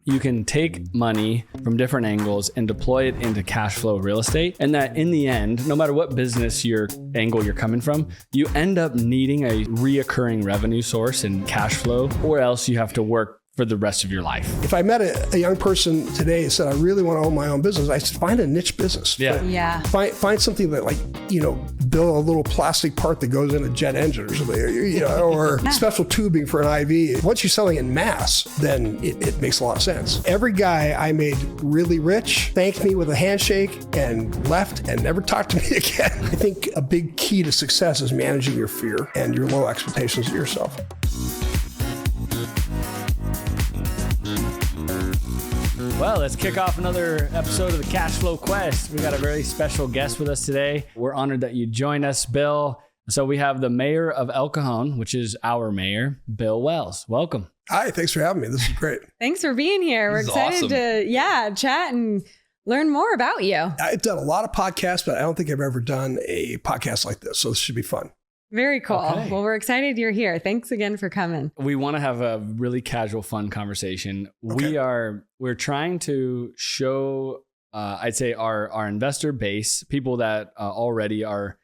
you can take money from different angles and deploy it into cash flow real estate. And that in the end, no matter what business angle you're coming from, you end up needing a reoccurring revenue source in cash flow, or else you have to work for the rest of your life. If I met a young person today and said, I really want to own my own business, I said, find a niche business. Yeah. Find something that, like, build a little plastic part that goes in a jet engine or something, or special tubing for an IV. Once you're selling in mass, then it makes a lot of sense. Every guy I made really rich thanked me with a handshake and left and never talked to me again. I think a big key to success is managing your fear and your low expectations of yourself. Well, let's kick off another episode of the CashFlow Quest. We got a very special guest with us today. We're honored that you joined us, Bill. So we have the Mayor of El Cajon, which is our mayor, Bill Wells. Welcome. Hi, thanks for having me. This is great. Thanks for being here. We're excited to chat and learn more about you. I've done a lot of podcasts, but I don't think I've ever done a podcast like this. So this should be fun. Very cool. Okay. Well, we're excited you're here. Thanks again for coming. We want to have a really casual, fun conversation. Okay. We're trying to show, I'd say our investor base, people that already are,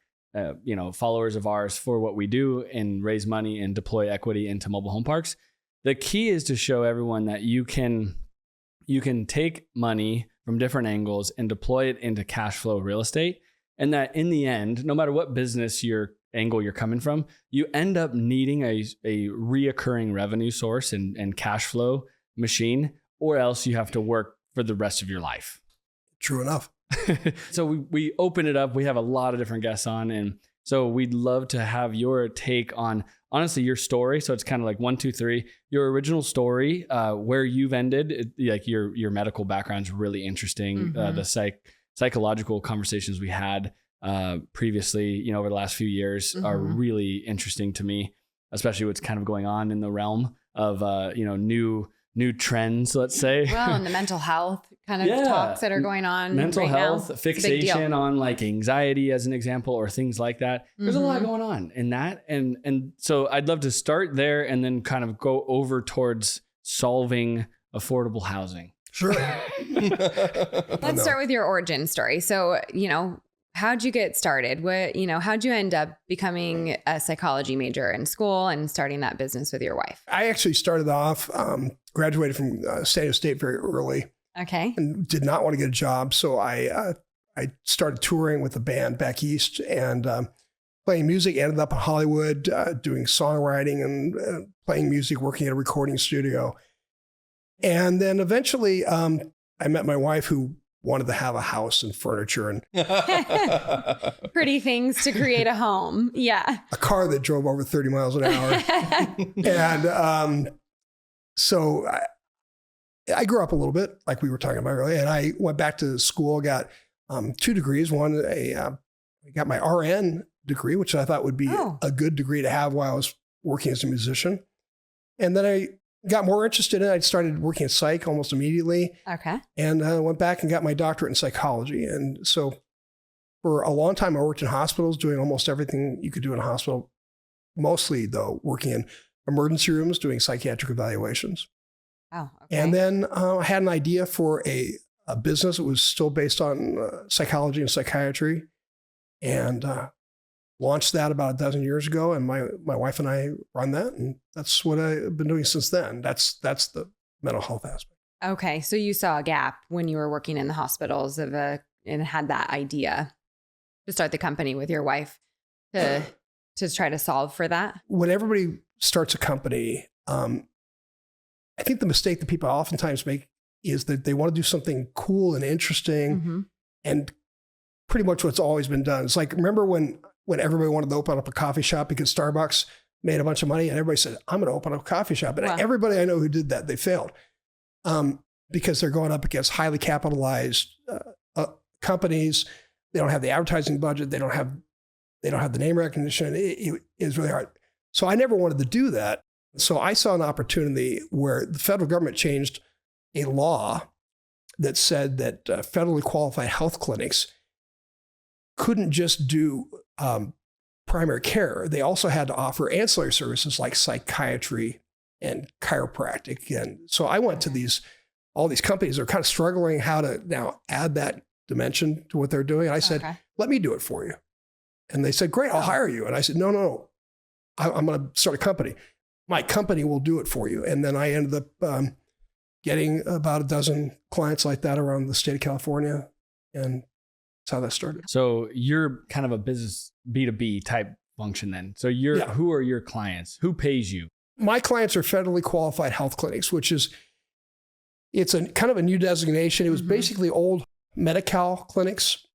followers of ours for what we do and raise money and deploy equity into mobile home parks. The key is to show everyone that you can take money from different angles and deploy it into cash flow real estate. And that in the end, no matter what business angle you're coming from, you end up needing a reoccurring revenue source and cash flow machine, or else you have to work for the rest of your life. True enough. So we open it up. We have a lot of different guests on. And so we'd love to have your take on, honestly, your story. So it's kind of like 1, 2, 3, your original story, where you've ended, like your medical background's really interesting. Mm-hmm. The psychological conversations we had previously, over the last few years are really interesting to me, especially what's kind of going on in the realm of, new trends, let's say. Well, and the mental health kind of talks that are going on mental right health, now. fixation on like anxiety as an example, or things like that. There's a lot going on in that. And so I'd love to start there and then kind of go over towards solving affordable housing. Sure. Let's start with your origin story. So, how'd you get started? How'd you end up becoming a psychology major in school and starting that business with your wife? I actually started off, graduated from San Diego State very early. Okay. And did not want to get a job. So I started touring with a band back east and playing music, ended up in Hollywood, doing songwriting and playing music, working at a recording studio. And then eventually I met my wife, who wanted to have a house and furniture and pretty things to create a home. Yeah. A car that drove over 30 miles an hour. And so I grew up a little bit, like we were talking about earlier, and I went back to school, got 2 degrees. One, I got my RN degree, which I thought would be a good degree to have while I was working as a musician. And then I got more interested in it. I started working in psych almost immediately. Okay. And I went back and got my doctorate in psychology. And so for a long time, I worked in hospitals, doing almost everything you could do in a hospital, mostly though, working in emergency rooms, doing psychiatric evaluations. Oh, okay. And then I had an idea for a business that was still based on psychology and psychiatry, and launched that about a dozen years ago. And my wife and I run that, and that's what I've been doing since then. That's the mental health aspect. Okay, so you saw a gap when you were working in the hospitals and had that idea to start the company with your wife to try to solve for that. When everybody starts a company, I think the mistake that people oftentimes make is that they want to do something cool and interesting, and pretty much what's always been done. It's like, remember when everybody wanted to open up a coffee shop because Starbucks made a bunch of money and everybody said, I'm going to open up a coffee shop. And everybody I know who did that, they failed because they're going up against highly capitalized companies. They don't have the advertising budget. They don't have the name recognition. It is really hard. So I never wanted to do that. So I saw an opportunity where the federal government changed a law that said that federally qualified health clinics couldn't just do primary care. They also had to offer ancillary services like psychiatry and chiropractic. And so I went to these all these companies are kind of struggling how to now add that dimension to what they're doing. And I said, let me do it for you. And they said, great, I'll hire you. And I said, no, I'm going to start a company. My company will do it for you. And then I ended up getting about a dozen clients like that around the state of California. And that's how that started. So you're kind of a business B2B type function then. So who are your clients? Who pays you? My clients are federally qualified health clinics, which is, it's a kind of a new designation. It was basically old Medi-Cal clinics,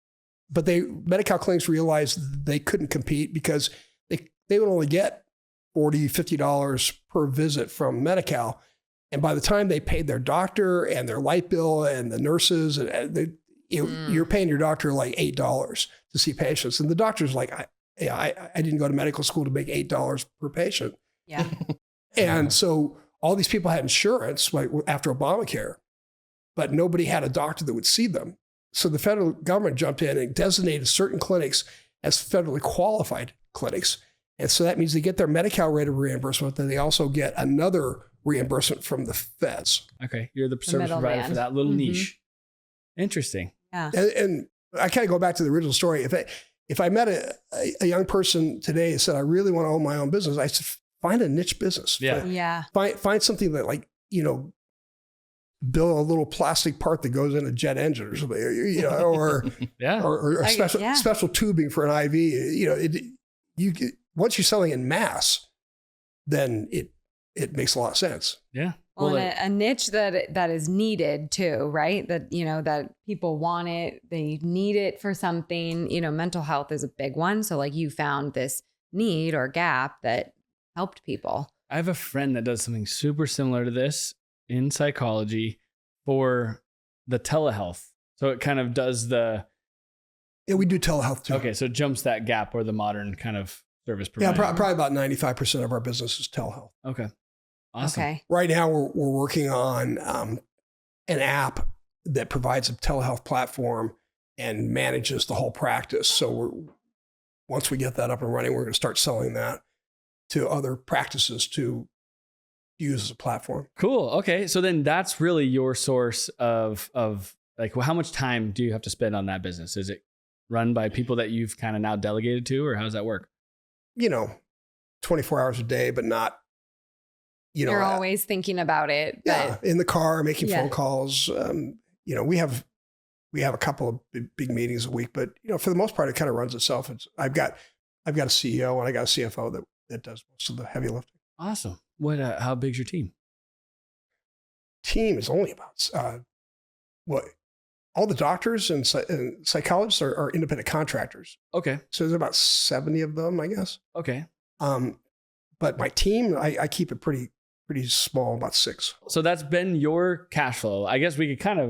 but Medi-Cal clinics realized they couldn't compete because they would only get $40, $50 per visit from Medi-Cal. And by the time they paid their doctor and their light bill and the nurses, you're paying your doctor like $8 to see patients. And the doctor's like, I didn't go to medical school to make $8 per patient. Yeah. And so all these people had insurance like after Obamacare, but nobody had a doctor that would see them. So the federal government jumped in and designated certain clinics as federally qualified clinics. And so that means they get their Medi-Cal rate of reimbursement, then they also get another reimbursement from the feds. Okay. You're the service provider for that little niche. Interesting. Yeah. And I kind of go back to the original story. If I met a young person today and said, I really want to own my own business, I said, find a niche business. Yeah. Find something that build a little plastic part that goes in a jet engine or something, or special tubing for an IV. Once you're selling in mass, then it makes a lot of sense. Yeah. Well, a niche that is needed too, right? That, that people want it, they need it for something. Mental health is a big one. So like you found this need or gap that helped people. I have a friend that does something super similar to this in psychology for the telehealth. So it kind of does Yeah, we do telehealth too. Okay, so it jumps that gap where the modern kind of service provider. Yeah, probably about 95% of our business is telehealth. Okay. Awesome. Okay. Right now we're working on an app that provides a telehealth platform and manages the whole practice. So once we get that up and running, we're going to start selling that to other practices to use as a platform. Cool. Okay. So then that's really your source of like, well, how much time do you have to spend on that business? Is it run by people that you've kind of now delegated to, or how does that work? 24 hours a day, but not, you're always thinking about it. Yeah. In the car, making phone calls. We have a couple of big meetings a week, but for the most part, it kind of runs itself. I've got a CEO and I got a CFO that does most of the heavy lifting. Awesome. How big's your team? Team is only about all the doctors and psychologists are independent contractors. Okay. So there's about 70 of them, I guess. Okay. But my team, I keep it pretty small, about 6. So that's been your cash flow. I guess we could kind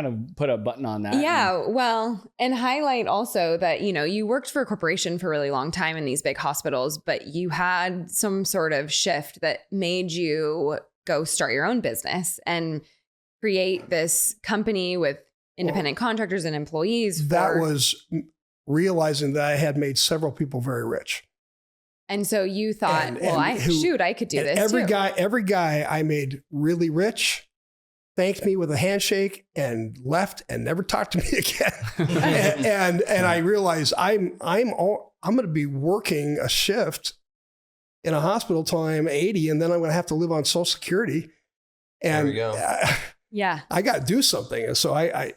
of put a button on that. Yeah. Well, and highlight also that, you worked for a corporation for a really long time in these big hospitals, but you had some sort of shift that made you go start your own business and create this company with independent contractors and employees. That was realizing that I had made several people very rich. And so you thought, I could do this. Every guy I made really rich thanked me with a handshake and left and never talked to me again. and I realized I'm going to be working a shift in a hospital till I'm 80, and then I'm going to have to live on Social Security. And there we go. Yeah, I got to do something. And so I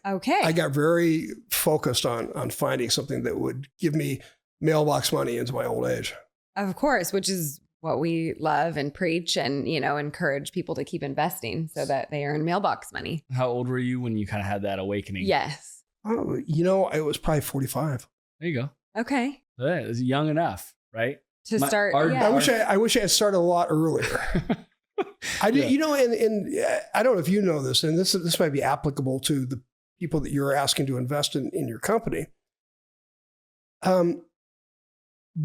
got very focused on finding something that would give me mailbox money into my old age. Of course, which is what we love and preach and, encourage people to keep investing so that they earn mailbox money. How old were you when you kind of had that awakening? Yes. Oh, it was probably 45. There you go. Okay. It was young enough, right? To start. I wish I had started a lot earlier. I did, and I don't know if you know this, and this might be applicable to the people that you're asking to invest in your company.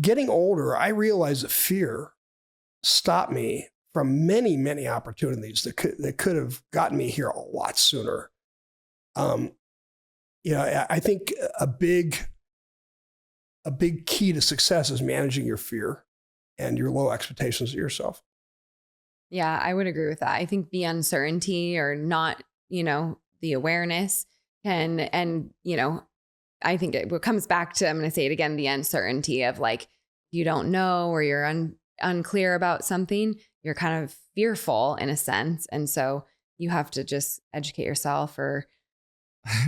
Getting older, I realized that fear stopped me from many, many opportunities that could have gotten me here a lot sooner. I think a big key to success is managing your fear and your low expectations of yourself. Yeah, I would agree with that. I think the uncertainty or not the awareness and, I think it comes back to, I'm going to say it again, the uncertainty of like, you don't know, or you're unclear about something, you're kind of fearful in a sense. And so you have to just educate yourself or.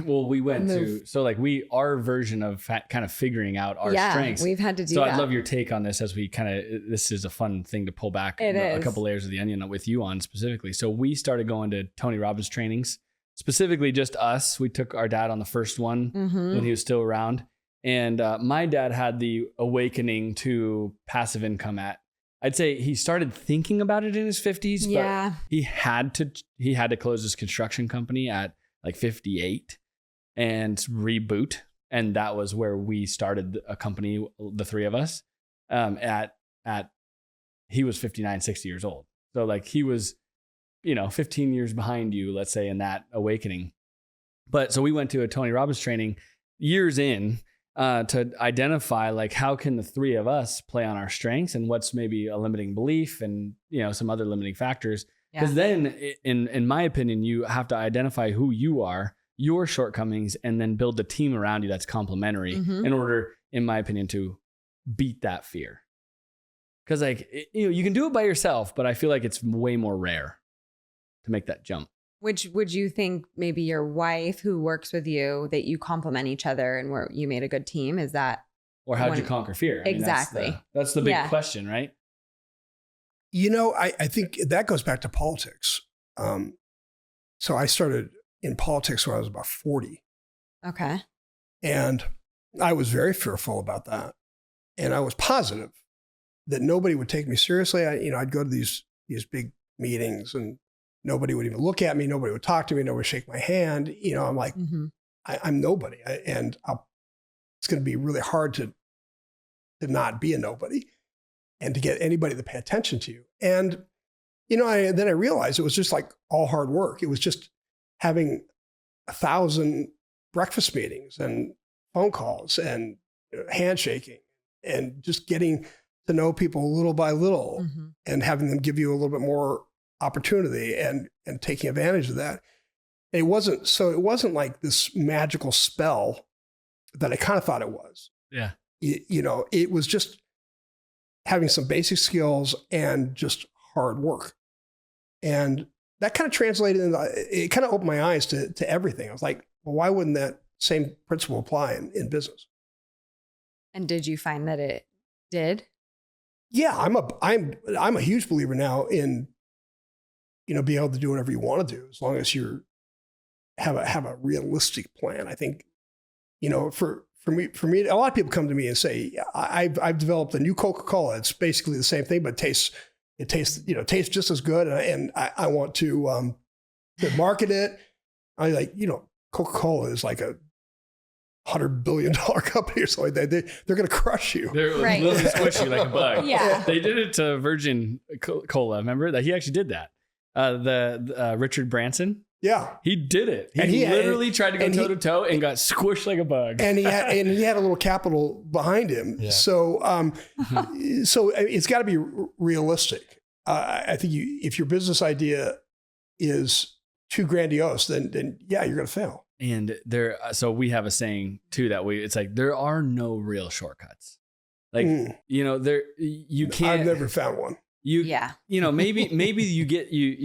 Well, we went our version of kind of figuring out our strengths. We've had to do so that. I'd love your take on this as we this is a fun thing to pull back a couple layers of the onion with you on specifically. So we started going to Tony Robbins trainings, specifically just us. We took our dad on the first one when he was still around. And my dad had the awakening to passive income I'd say he started thinking about it in his 50s, but he had to close his construction company at like 58 and reboot. And that was where we started a company, the three of us, he was 59, 60 years old. So like he was, 15 years behind you, let's say, in that awakening. But so we went to a Tony Robbins training years in to identify like, how can the three of us play on our strengths and what's maybe a limiting belief and, some other limiting factors. Because then, in my opinion, you have to identify who you are, your shortcomings, and then build a team around you that's complementary in order, in my opinion, to beat that fear. Because you can do it by yourself, but I feel like it's way more rare to make that jump. Which would you think maybe your wife who works with you, that you complement each other and where you made a good team? Is that? Or how'd you conquer fear? Exactly. That's the big question, right? I think that goes back to politics. So I started in politics when I was about 40. Okay. And I was very fearful about that. And I was positive that nobody would take me seriously. I'd go to these big meetings and nobody would even look at me. Nobody would talk to me. Nobody would shake my hand. I'm like, I'm nobody. It's going to be really hard to not be a nobody and to get anybody to pay attention to you. And, then I realized it was just like all hard work. It was just having 1,000 breakfast meetings and phone calls and handshaking and just getting to know people little by little and having them give you a little bit more opportunity and taking advantage of that. It wasn't like this magical spell that I kind of thought it was. Yeah. It was just having some basic skills and just hard work. And that kind of translated it kind of opened my eyes to everything. I was like, well, why wouldn't that same principle apply in business? And did you find that it did? Yeah, I'm a huge believer now in, being able to do whatever you want to do as long as you have a realistic plan. I think, for me, a lot of people come to me and say, I've developed a new Coca-Cola. It's basically the same thing, but tastes just as good. And I want to market it. I like, Coca-Cola is like a $100 billion company or something. They're going to crush you. They're really squishy like a bug. Yeah. They did it to Virgin Cola. Remember that? He actually did that. The Richard Branson. Yeah, he did it. He literally tried to go toe to toe and got squished like a bug. And he had a little capital behind him. Yeah. So so it's got to be realistic. I think if your business idea is too grandiose, then yeah, you're going to fail. And so we have a saying too it's like there are no real shortcuts. Like you can't. I've never found one. Maybe you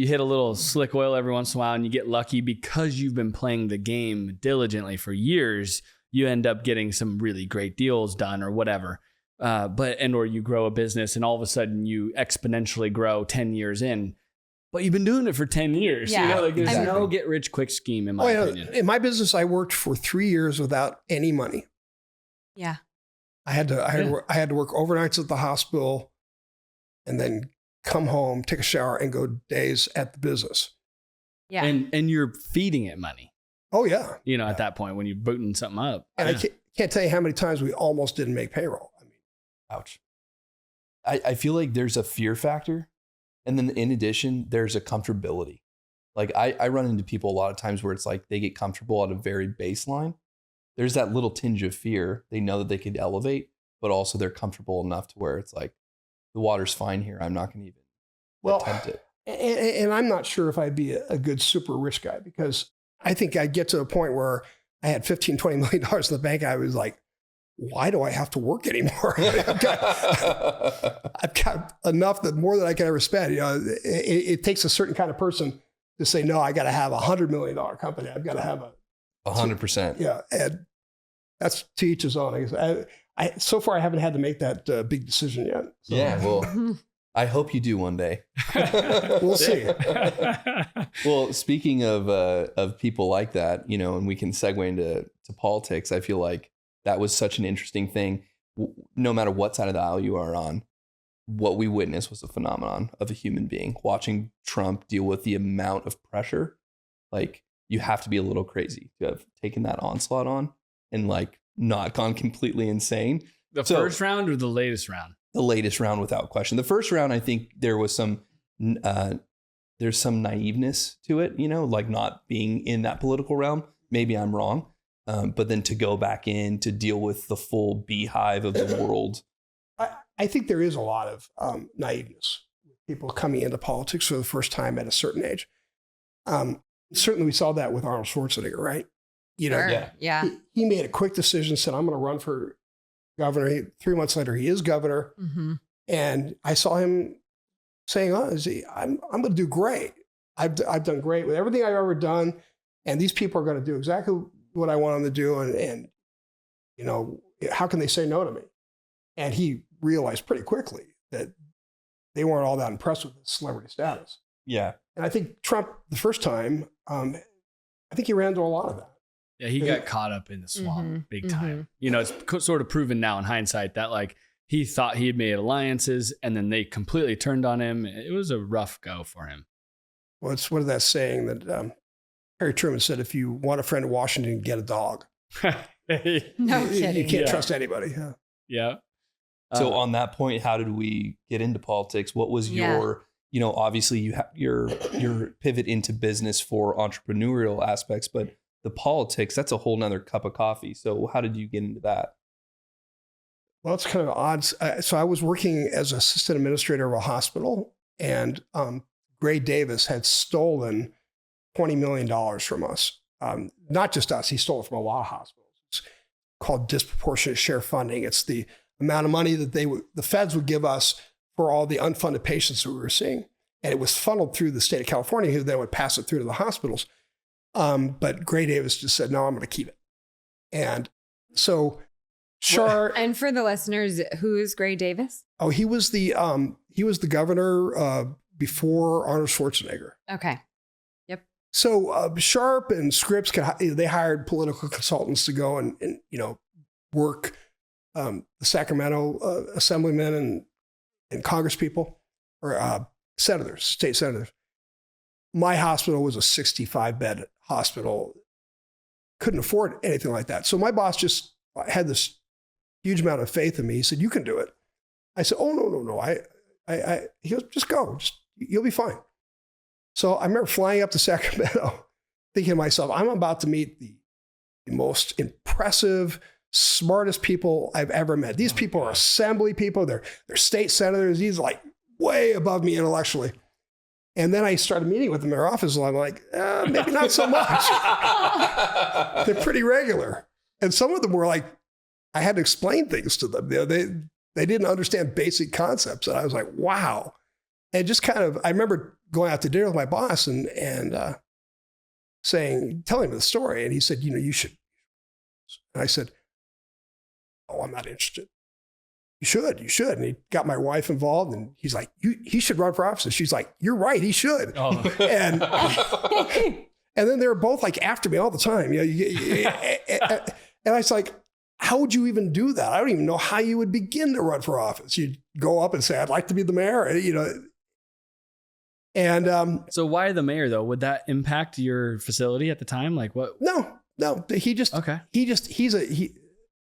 hit a little slick oil every once in a while and you get lucky because you've been playing the game diligently for years. You end up getting some really great deals done or whatever. Or you grow a business and all of a sudden you exponentially grow 10 years in, but you've been doing it for 10 years. Yeah. There's no get rich quick scheme in my opinion. In my business, I worked for 3 years without any money. Yeah. I had to work overnights at the hospital and then come home, take a shower, and go days at the business. Yeah. And you're feeding it money. Oh, yeah. At that point when you're booting something up. And I can't tell you how many times we almost didn't make payroll. Ouch. I feel like there's a fear factor. And then in addition, there's a comfortability. Like I run into people a lot of times where it's like they get comfortable at a very baseline. There's that little tinge of fear. They know that they could elevate, but also they're comfortable enough to where it's like, the water's fine here. I'm not going to even attempt it. And I'm not sure if I'd be a good super rich guy, because I think I'd get to a point where I had $15, $20 million in the bank. I was like, why do I have to work anymore? I've got enough, that more than I can ever spend. It takes a certain kind of person to say, no, I got to have $100 million company. I've got to have 100%. Yeah. And that's to each his own. I guess. So far, I haven't had to make that big decision yet. So. Yeah. Well, I hope you do one day. We'll see. Well, speaking of people like that, and we can segue into politics, I feel like that was such an interesting thing. No matter what side of the aisle you are on, what we witnessed was a phenomenon of a human being. Watching Trump deal with the amount of pressure, like, you have to be a little crazy to have taken that onslaught on and like not gone completely insane. The first round or the latest round? The latest round, without question. The first round, I think there was there's some naiveness to it, like not being in that political realm. Maybe I'm wrong. But then to go back in to deal with the full beehive of the world. I think there is a lot of naiveness. People coming into politics for the first time at a certain age. Certainly we saw that with Arnold Schwarzenegger, right? Sure. Yeah. He made a quick decision, said, I'm going to run for governor. 3 months later, he is governor. Mm-hmm. And I saw him saying, I'm going to do great. I've done great with everything I've ever done. And these people are going to do exactly what I want them to do. And how can they say no to me? And he realized pretty quickly that they weren't all that impressed with his celebrity status. Yeah. And I think Trump, the first time, I think he ran into a lot of that. Yeah, he got caught up in the swamp big time. It's sort of proven now in hindsight that like he thought he had made alliances and then they completely turned on him. It was a rough go for him. Well, it's what is that saying that Harry Truman said, if you want a friend in Washington, get a dog. No kidding. You can't trust anybody. Yeah. So on that point, how did we get into politics? What was your, obviously you have your pivot into business for entrepreneurial aspects, but the politics, that's a whole nother cup of coffee. So how did you get into that? Well, it's kind of odd. So I was working as assistant administrator of a hospital, and Gray Davis had stolen $20 million from us. Not just us, he stole it from a lot of hospitals. It's called disproportionate share funding. It's the amount of money that the feds would give us for all the unfunded patients that we were seeing. And it was funneled through the state of California, who then would pass it through to the hospitals. But Gray Davis just said, no, I'm going to keep it. And so And for the listeners, who is Gray Davis? Oh, he was the governor before Arnold Schwarzenegger. Okay. Yep. So Sharp and Scripps, they hired political consultants to go and work the Sacramento assemblymen and Congress people, or senators, state senators. My hospital was a 65-bed hospital. Couldn't afford anything like that. So my boss just had this huge amount of faith in me. He said, you can do it. I said, oh, no. He goes, just go. You'll be fine. So I remember flying up to Sacramento thinking to myself, I'm about to meet the most impressive, smartest people I've ever met. These people are assembly people. They're state senators. He's like way above me intellectually. And then I started meeting with them in their office, and I'm like, maybe not so much. They're pretty regular. And some of them were like, I had to explain things to them. They didn't understand basic concepts. And I was like, wow. And just kind of, I remember going out to dinner with my boss and telling him the story. And he said, you should. And I said, oh, I'm not interested. You should. And he got my wife involved, and he's like, he should run for office. And she's like, you're right, he should. Oh. And then they were both like after me all the time. And I was like, how would you even do that? I don't even know how you would begin to run for office. You'd go up and say, I'd like to be the mayor, And so why the mayor though? Would that impact your facility at the time? Like what? No.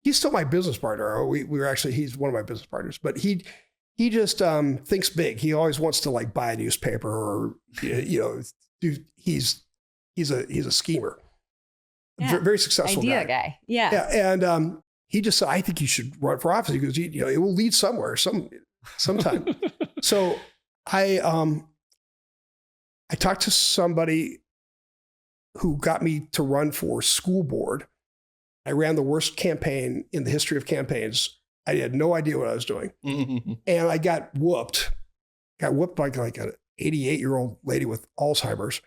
He's still my business partner. He's one of my business partners, but he just thinks big. He always wants to like buy a newspaper or, he's a schemer. Yeah. Very successful guy. Yeah. Yeah. And he just said, I think you should run for office. He goes, it will lead somewhere sometime. So I I talked to somebody who got me to run for school board. I ran the worst campaign in the history of campaigns. I had no idea what I was doing. And I got whooped. Got whooped like an 88-year-old lady with Alzheimer's.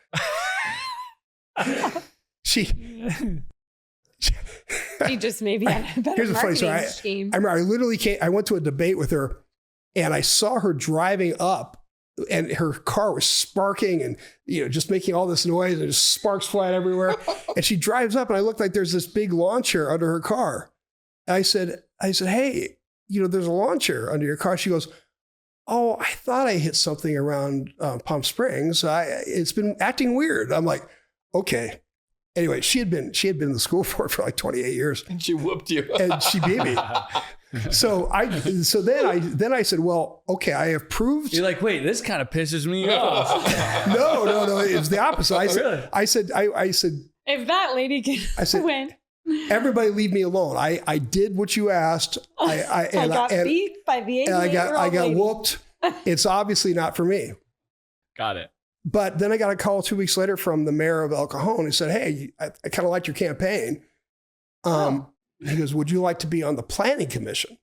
She just maybe had a better here's a funny story. scheme. I remember I went to a debate with her and I saw her driving up and her car was sparking and, just making all this noise and just sparks flying everywhere. And she drives up and I looked like there's this big lawn chair under her car. And I said, hey, there's a lawn chair under your car. She goes, oh, I thought I hit something around Palm Springs. It's been acting weird. I'm like, okay. Anyway, she had been in the school board for like 28 years. And she whooped you. And she beat me. So then I said, well, okay, I have proved. You're like, wait, this kind of pisses me off. No. It was the opposite. Really? I said, if that lady can win. Everybody leave me alone. I did what you asked. I got beat by the 88-year-old I got lady. whooped. It's obviously not for me. Got it. But then I got a call 2 weeks later from the mayor of El Cajon who said, hey, I kind of liked your campaign. He goes, would you like to be on the planning commission?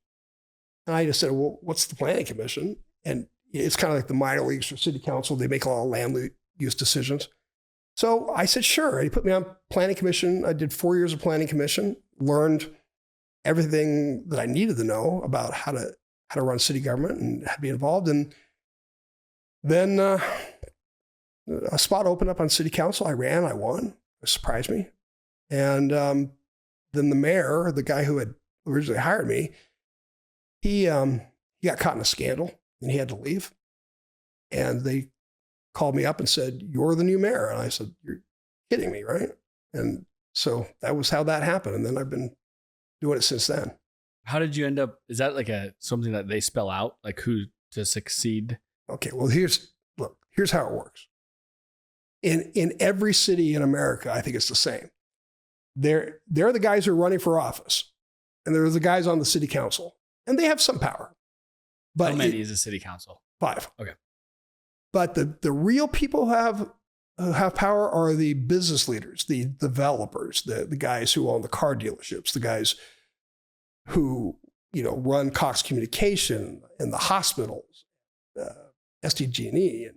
And I just said, well, what's the planning commission? And it's kind of like the minor leagues for city council. They make a lot of land use decisions. So I said, sure. He put me on planning commission. I did 4 years of planning commission, learned everything that I needed to know about how to run city government and how to be involved. And then a spot opened up on city council. I ran, I won. It surprised me. And then the mayor, the guy who had originally hired me, he got caught in a scandal and he had to leave. And they called me up and said, you're the new mayor. And I said, you're kidding me, right? And so that was how that happened. And then I've been doing it since then. How did you end up? Is that like something that they spell out, like who to succeed? Okay, well, here's how it works. In every city in America, I think it's the same. They're the guys who are running for office, and they're the guys on the city council, and they have some power. But how many is a city council? 5. Okay. But the real people who have power are the business leaders, the developers, the guys who own the car dealerships, the guys who run Cox Communication and the hospitals, SDG&E,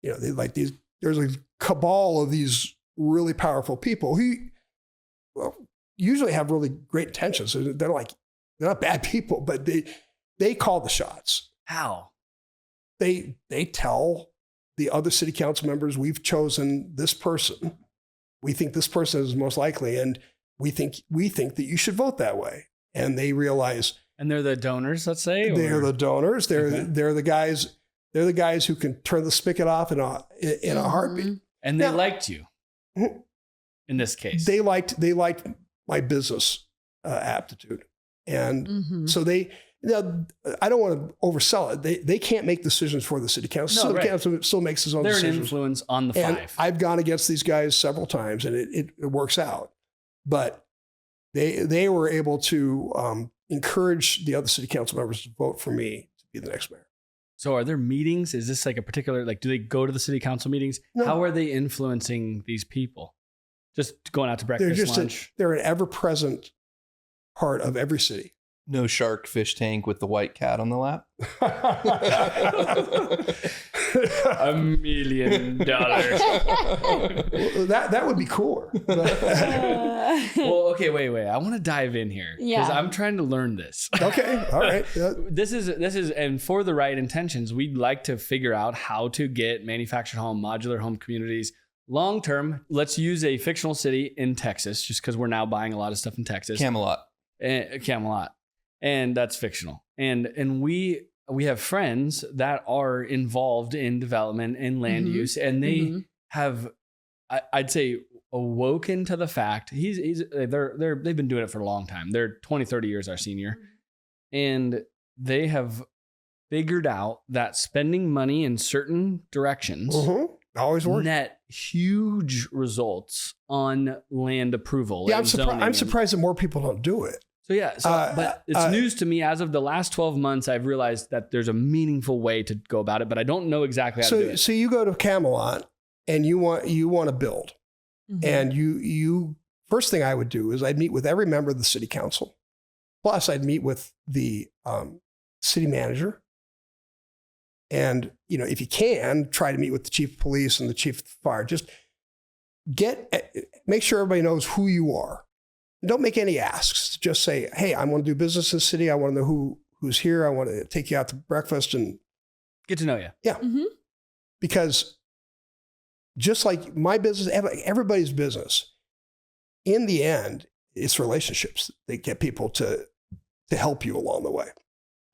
and they like these. There's a cabal of these really powerful people who usually have really great intentions. They're not bad people, but they call the shots. How? They tell the other city council members, we've chosen this person. We think this person is most likely, and we think that you should vote that way. And they realize. And they're the donors, let's say? They're the donors. They're the guys. They're the guys who can turn the spigot off in a heartbeat. And they liked you in this case. They liked my business aptitude. And so I don't want to oversell it. They can't make decisions for the city council. No, the council still makes his own decisions. They're an influence on the 5. And I've gone against these guys several times and it works out. But they were able to encourage the other city council members to vote for me to be the next mayor. So are there meetings? Is this like a particular, do they go to the city council meetings? No. How are they influencing these people? Just going out to breakfast, lunch? They're an ever-present part of every city. No shark fish tank with the white cat on the lap. $1 million. Well, that would be cooler. Well, okay, wait. I want to dive in here because I'm trying to learn this. Okay, all right. This is, and for the right intentions, we'd like to figure out how to get manufactured home, modular home communities long term. Let's use a fictional city in Texas, just because we're now buying a lot of stuff in Texas. Camelot. And that's fictional. And we have friends that are involved in development and land use, and they have, I'd say, awoken to the fact they've been doing it for a long time. They're 20, 30 years our senior, and they have figured out that spending money in certain directions always works. Net huge results on land approval. Yeah, I'm surprised that more people don't do it. So but it's news to me. As of the last 12 months, I've realized that there's a meaningful way to go about it, but I don't know exactly how to do it. So you go to Camelot and you want to build. Mhm. And you first thing I would do is I'd meet with every member of the city council. Plus I'd meet with the city manager. And, if you can, try to meet with the chief of police and the chief of fire. Just make sure everybody knows who you are. Don't make any asks. Just say, hey, I want to do business in the city. I want to know who's here. I want to take you out to breakfast and Get to know you. Yeah. Mhm. Because just like my business, everybody's business, in the end, it's relationships that get people to help you along the way.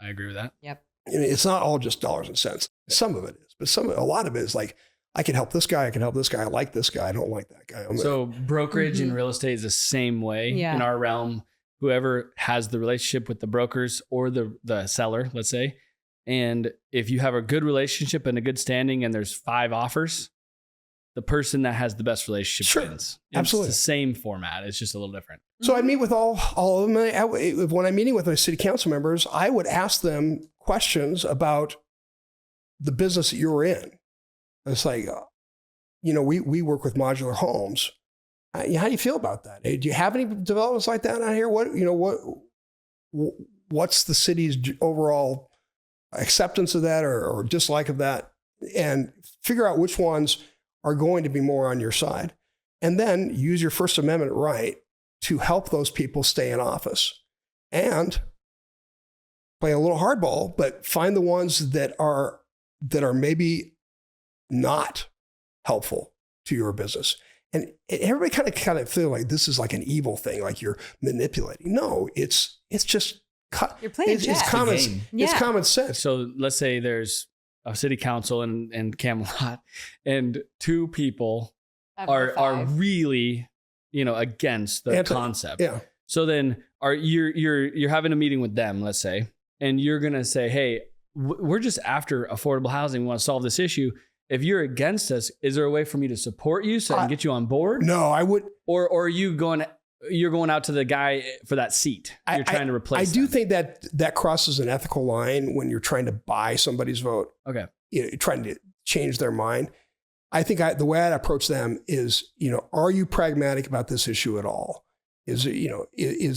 I agree with that. Yep. I mean, it's not all just dollars and cents. Some of it is, but a lot of it is like, I can help this guy. I can help this guy. I like this guy. I don't like that guy. So brokerage in real estate is the same way Yeah. in our realm. Whoever has the relationship with the brokers or the seller, let's say, and if you have a good relationship and a good standing and there's 5 offers, the person that has the best relationship Sure. wins. Absolutely. It's the same format. It's just a little different. So I meet with all of them. When I'm meeting with my city council members, I would ask them questions about the business that you're in. It's like, we work with modular homes. How do you feel about that? Hey, do you have any developments like that out here? What's the city's overall acceptance of that or dislike of that? And figure out which ones are going to be more on your side. And then use your First Amendment right to help those people stay in office. And play a little hardball, but find the ones that are maybe not helpful to your business. And everybody kind of feel like this is like an evil thing, like you're manipulating. No, it's just You're playing it's chess. common. It's a game. It's Yeah. common sense. So let's say there's a city council in Camelot and 2 people Of the are 5. really, against the concept. Yeah. So then you're having a meeting with them, let's say, and you're going to say, hey, we're just after affordable housing. We want to solve this issue. If you're against us, is there a way for me to support you so I can get you on board? No, I would. Or are you you're going out to the guy for that seat? You're trying to replace I do them. think that crosses an ethical line when you're trying to buy somebody's vote. Okay. You're trying to change their mind. I think the way I'd approach them is, are you pragmatic about this issue at all? Is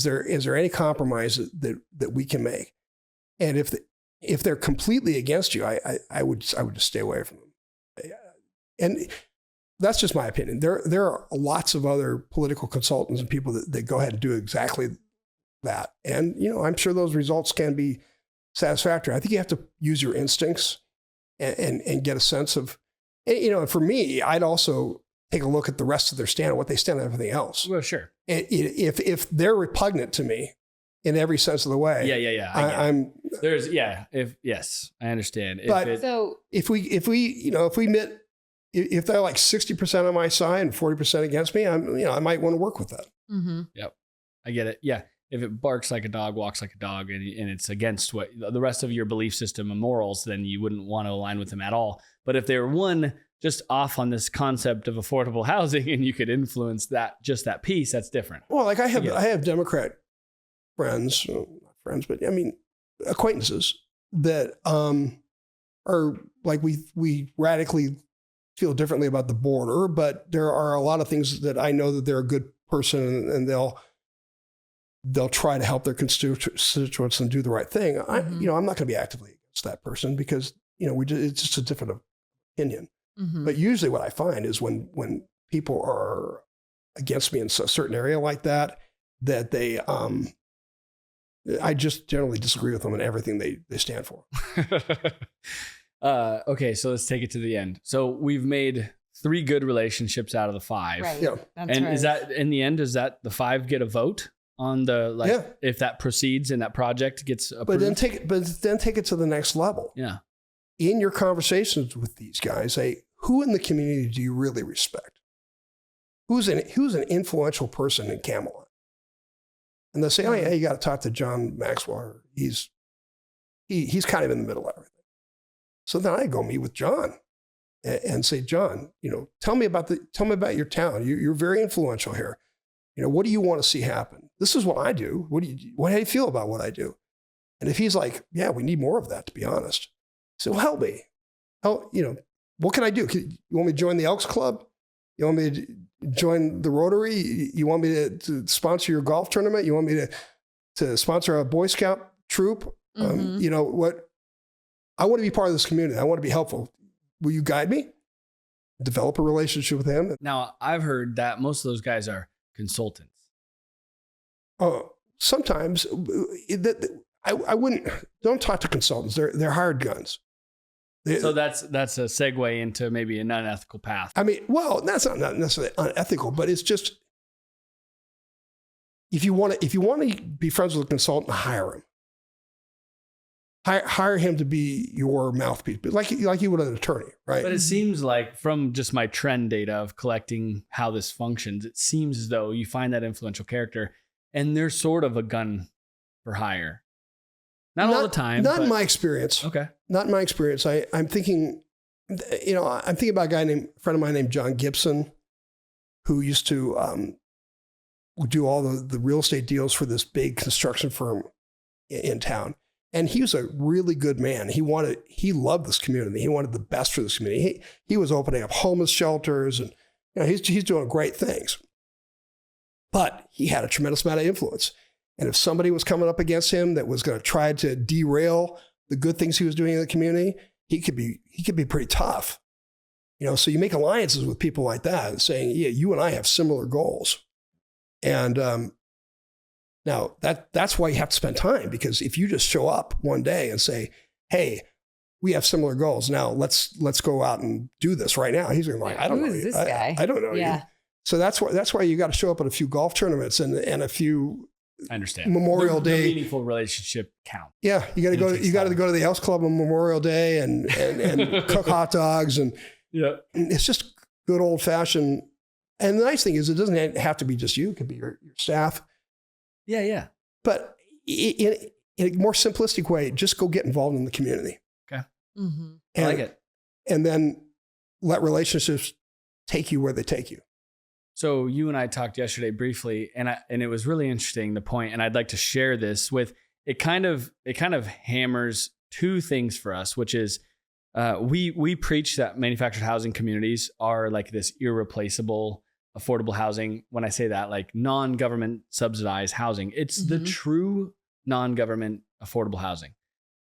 there any compromise that we can make? And if they're completely against you, I would just stay away from them. And that's just my opinion. There are lots of other political consultants and people that go ahead and do exactly that. And, I'm sure those results can be satisfactory. I think you have to use your instincts and get a sense of, and for me, I'd also take a look at the rest of their stand, what they stand on everything else. Well, sure. If they're repugnant to me in every sense of the way, Yeah. Yes, I understand. But So if they're like 60% on my side and 40% against me, I might want to work with that. mhm. I get it. Yeah. If it barks like a dog, walks like a dog, and it's against what the rest of your belief system and morals, then you wouldn't want to align with them at all. But if they were just off on this concept of affordable housing and you could influence that piece, that's different. Well, like I have Democrat friends, not friends, but acquaintances that are like we radically feel differently about the border, but there are a lot of things that I know that they're a good person and they'll try to help their constituents and do the right thing. I'm not going to be actively against that person because it's just a different opinion. Mhm. But usually what I find is when people are against me in a certain area like that they, I just generally disagree with them in everything they stand for. Okay, so let's take it to the end. So we've made 3 good relationships out of the 5. Right. Yeah. That's And right. is that in the end, does that the 5 get a vote on if that proceeds and that project gets approved? But then take it to the next level. Yeah. In your conversations with these guys, say, who in the community do you really respect? Who's an influential person in Camelot? And they'll say, oh yeah, you got to talk to John Maxwell. He's kind of in the middle of everything. So then I go meet with John and say, John, tell me about your town. You're very influential here. What do you want to see happen? This is what I do. How do you feel about what I do? And if he's like, yeah, we need more of that, to be honest. So help me. what can I do? You want me to join the Elks Club? You want me to join the Rotary? You want me to sponsor your golf tournament? You want me to sponsor a Boy Scout troop? You know what? I want to be part of this community. I want to be helpful. Will you guide me? Develop a relationship with him. Now, I've heard that most of those guys are consultants. Sometimes I wouldn't, don't talk to consultants. They're hired guns. So that's a segue into maybe an unethical path. I mean, well, that's not necessarily unethical, but it's just, if you want to be friends with a consultant, hire him. Hire him to be your mouthpiece, like you would an attorney, right? But it seems like, from just my trend data of collecting how this functions, it seems as though you find that influential character and they're sort of a gun for hire. Not all the time. Not in my experience. Okay. Not in my experience. I'm thinking about a friend of mine named John Gibson, who used to do all the real estate deals for this big construction firm in town. And he was a really good man. He loved this community. He wanted the best for this community. He was opening up homeless shelters, and he's doing great things. But he had a tremendous amount of influence. And if somebody was coming up against him that was going to try to derail the good things he was doing in the community, he could be pretty tough. So you make alliances with people like that and saying, yeah, you and I have similar goals. And now that's why you have to spend time, because if you just show up one day and say, hey, we have similar goals. Now let's go out and do this right now. He's going to be like, I don't know. Who is this guy? I don't know you. So that's why you got to show up at a few golf tournaments and a few. I understand. Memorial Day. The meaningful relationship count. Yeah, you got to go. You got to go to the Elks Club on Memorial Day and cook hot dogs, and it's just good old fashioned. And the nice thing is, it doesn't have to be just you; it could be your staff. Yeah. But in a more simplistic way, just go get involved in the community. Okay, I like it. And then let relationships take you where they take you. So you and I talked yesterday briefly, and it was really interesting, the point, and I'd like to share this with it. Kind of hammers two things for us, which is we preach that manufactured housing communities are like this irreplaceable, affordable housing. When I say that, like non-government subsidized housing, it's the true non-government affordable housing.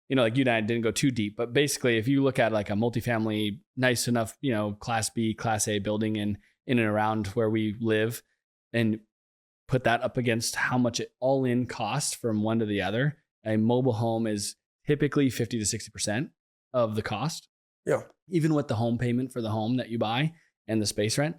Like you and I didn't go too deep, but basically, if you look at like a multifamily, nice enough, Class B, Class A building in and around where we live, and put that up against how much it all in costs from one to the other, a mobile home is typically 50 to 60% of the cost. Yeah. Even with the home payment for the home that you buy and the space rent.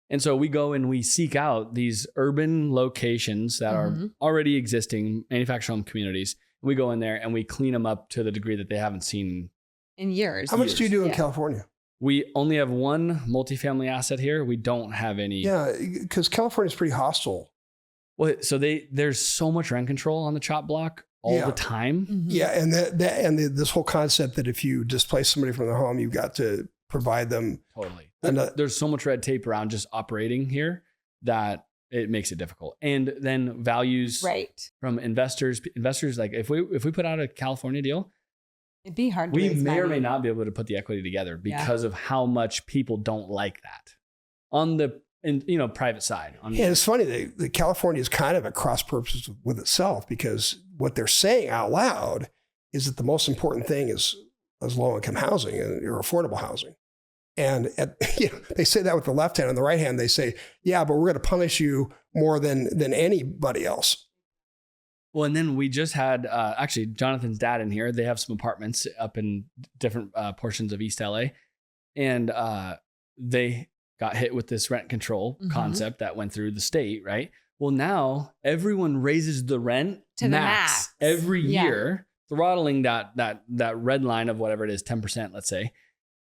And so we go and we seek out these urban locations that are already existing manufactured home communities. We go in there and we clean them up to the degree that they haven't seen in years. How much do you do in California? We only have one multifamily asset here. We don't have any. Yeah, because California is pretty hostile. Well, so there's so much rent control on the chop block all the time. Yeah, and this whole concept that if you displace somebody from their home, you've got to provide them. Totally. And there's so much red tape around just operating here that it makes it difficult. And then values from investors, like if we put out a California deal, it'd be hard to we raise may money. or may not be able to put the equity together because of how much people don't like that on the private side. It's funny that California is kind of at cross purposes with itself, because what they're saying out loud is that the most important thing is low income housing or affordable housing. And they say that with the left hand. On the right hand, they say, yeah, but we're going to punish you more than anybody else. Well, and then we just had actually Jonathan's dad in here. They have some apartments up in different portions of East LA, and they got hit with this rent control concept that went through the state, right? Well, now everyone raises the rent to the max every year, throttling that red line of whatever it is, 10%, let's say.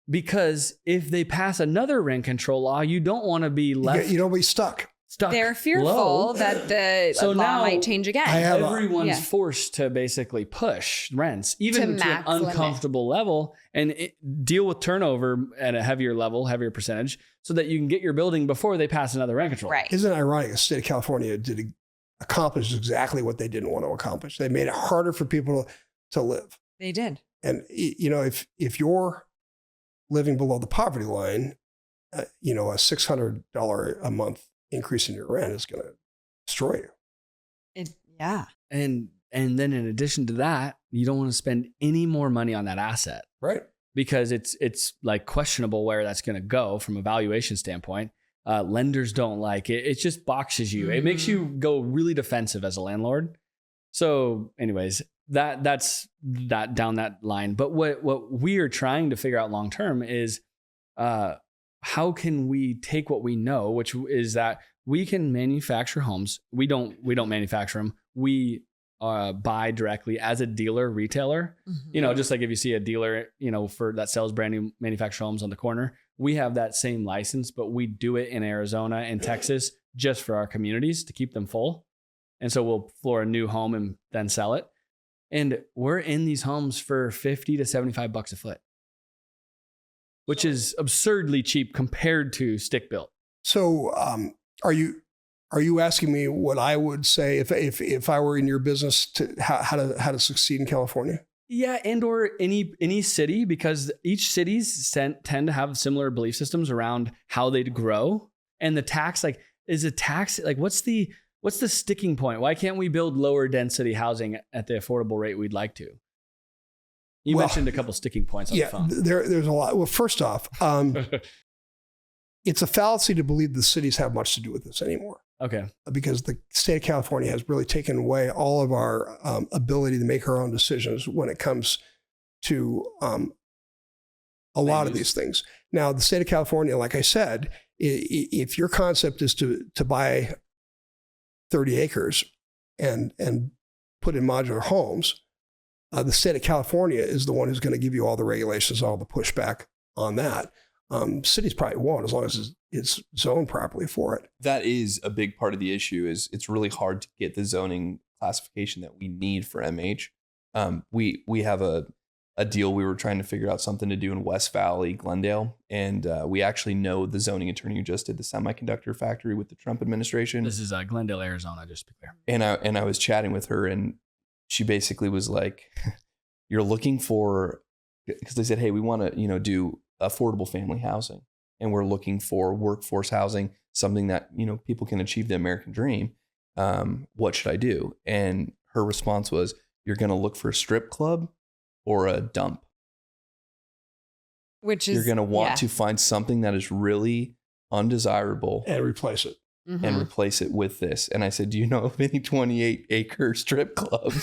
Because if they pass another rent control law, you don't want to be left. You don't be stuck. They're fearful that the law might change again. Everyone's forced to basically push rents, even to an uncomfortable level, and deal with turnover at a heavier percentage, so that you can get your building before they pass another rent control. Right. Isn't it ironic? The state of California did accomplish exactly what they didn't want to accomplish. They made it harder for people to live. They did. And if you're living below the poverty line, a $600 a month increase in your rent is going to destroy you. Yeah. And then in addition to that, you don't want to spend any more money on that asset. Right. Because it's like questionable where that's going to go from a valuation standpoint. Lenders don't like it. It just boxes you. It makes you go really defensive as a landlord. So anyways, that's that down that line. But what we are trying to figure out long-term is how can we take what we know, which is that we can manufacture homes. We don't manufacture them. We buy directly as a dealer, retailer, just like if you see a dealer, for that sells brand new manufactured homes on the corner, we have that same license, but we do it in Arizona and Texas just for our communities to keep them full. And so we'll floor a new home and then sell it. And we're in these homes for $50 to $75 a foot, which is absurdly cheap compared to stick built. So, are you asking me what I would say if I were in your business to how to succeed in California? Yeah, and or any city, because each cities tend to have similar belief systems around how they'd grow. And the tax, what's the sticking point? Why can't we build lower density housing at the affordable rate we'd like to? You mentioned a couple sticking points on the phone. There's a lot. Well, first off, it's a fallacy to believe the cities have much to do with this anymore. Okay. Because the state of California has really taken away all of our ability to make our own decisions when it comes to a lot of these things. Now, the state of California, like I said, if your concept is to buy 30 acres and put in modular homes, the state of California is the one who's going to give you all the regulations, all the pushback on that. Cities probably won't, as long as it's zoned properly for it. That is a big part of the issue. Is it's really hard to get the zoning classification that we need for MH. We have a deal. We were trying to figure out something to do in West Valley, Glendale, and we actually know the zoning attorney who just did the semiconductor factory with the Trump administration. This is Glendale, Arizona, just to be clear. And I was chatting with her, and she basically was like, "You're looking for," because they said, "Hey, we want to do affordable family housing, and we're looking for workforce housing, something that people can achieve the American dream. What should I do?" And her response was, "You're going to look for a strip club or a dump, which is you're going to want to find something that is really undesirable and replace it." And replace it with this. And I said, "Do you know of any 28-acre strip clubs?"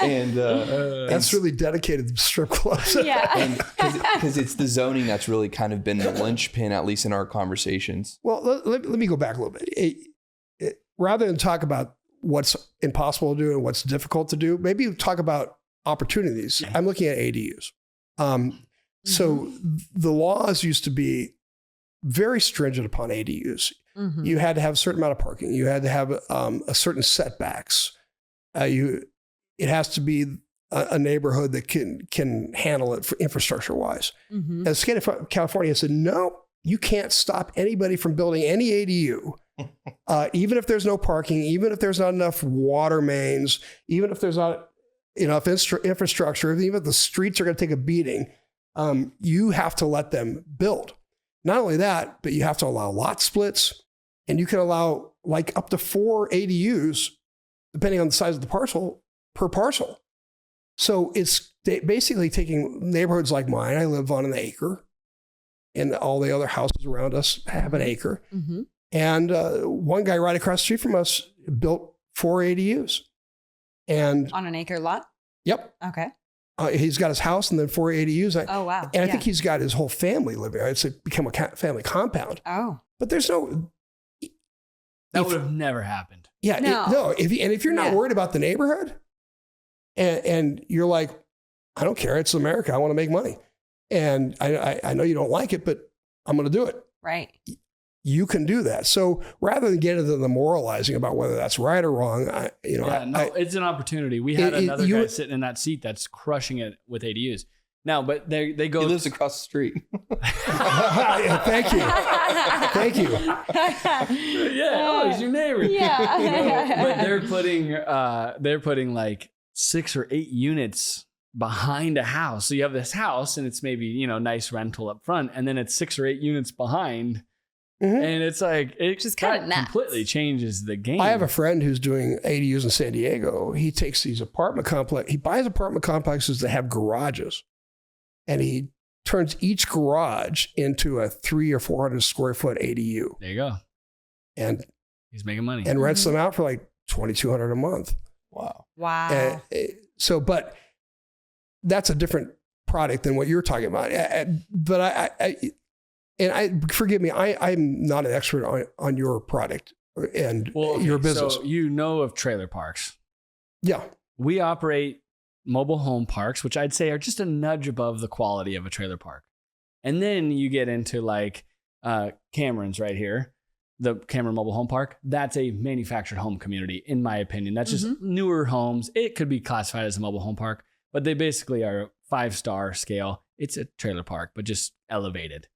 and that's really dedicated to strip clubs. Yeah. Because it's the zoning that's really kind of been the linchpin, at least in our conversations. Well, let me go back a little bit. Rather than talk about what's impossible to do and what's difficult to do, maybe talk about opportunities. I'm looking at ADUs. So the laws used to be very stringent upon ADUs. You had to have a certain amount of parking. You had to have a certain setbacks. It has to be a neighborhood that can handle it for infrastructure wise. And the state of California said, no, you can't stop anybody from building any ADU, even if there's no parking, even if there's not enough water mains, even if there's not enough infrastructure, even if the streets are going to take a beating, you have to let them build. Not only that, but you have to allow lot splits, and you can allow like up to 4 ADUs, depending on the size of the parcel, per parcel. So it's basically taking neighborhoods like mine. I live on an acre, and all the other houses around us have an acre. And one guy right across the street from us built 4 ADUs. And on an acre lot? Yep. Okay. He's got his house and then 4 ADUs. Oh, wow. And I think he's got his whole family living there. It's become a family compound. Oh. But there's no... That would have never happened. Yeah. No. If you're not worried about the neighborhood and you're like, I don't care. It's America. I want to make money. And I know you don't like it, but I'm going to do it. Right. You can do that. So rather than get into the moralizing about whether that's right or wrong, it's an opportunity. We had another guy sitting in that seat that's crushing it with ADUs. Now, but they go. He lives across the street. Thank you. Thank you. He's your neighbor. Yeah. But they're putting like 6 or 8 units behind a house. So you have this house and it's maybe, you know, nice rental up front, and then it's 6 or 8 units behind. And it's like, it just kind of completely changes the game. I have a friend who's doing ADUs in San Diego. He takes these he buys apartment complexes that have garages, and he turns each garage into a 300 or 400 square foot ADU. There you go. And he's making money and rents them out for like $2,200 a month. Wow. But that's a different product than what you're talking about. But forgive me, I'm not an expert on your product and your business. So you know of trailer parks. Yeah. We operate mobile home parks, which I'd say are just a nudge above the quality of a trailer park. And then you get into like Cameron's right here, the Cameron Mobile Home Park. That's a manufactured home community, in my opinion. That's just newer homes. It could be classified as a mobile home park, but they basically are 5-star scale. It's a trailer park, but just elevated.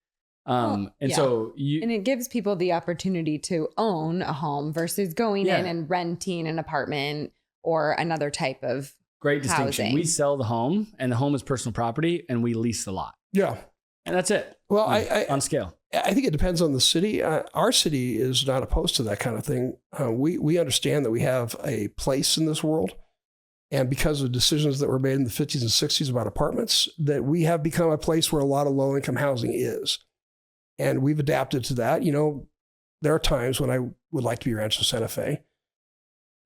So and it gives people the opportunity to own a home versus going in and renting an apartment or another type of great distinction. housing. We sell the home, and the home is personal property, and we lease the lot. Yeah. And that's it. Well, on scale. I think it depends on the city. Our city is not opposed to that kind of thing. We understand that we have a place in this world. And because of decisions that were made in the 50s and 60s about apartments, that we have become a place where a lot of low-income housing is. And we've adapted to that. You know, there are times when I would like to be Rancho Santa Fe.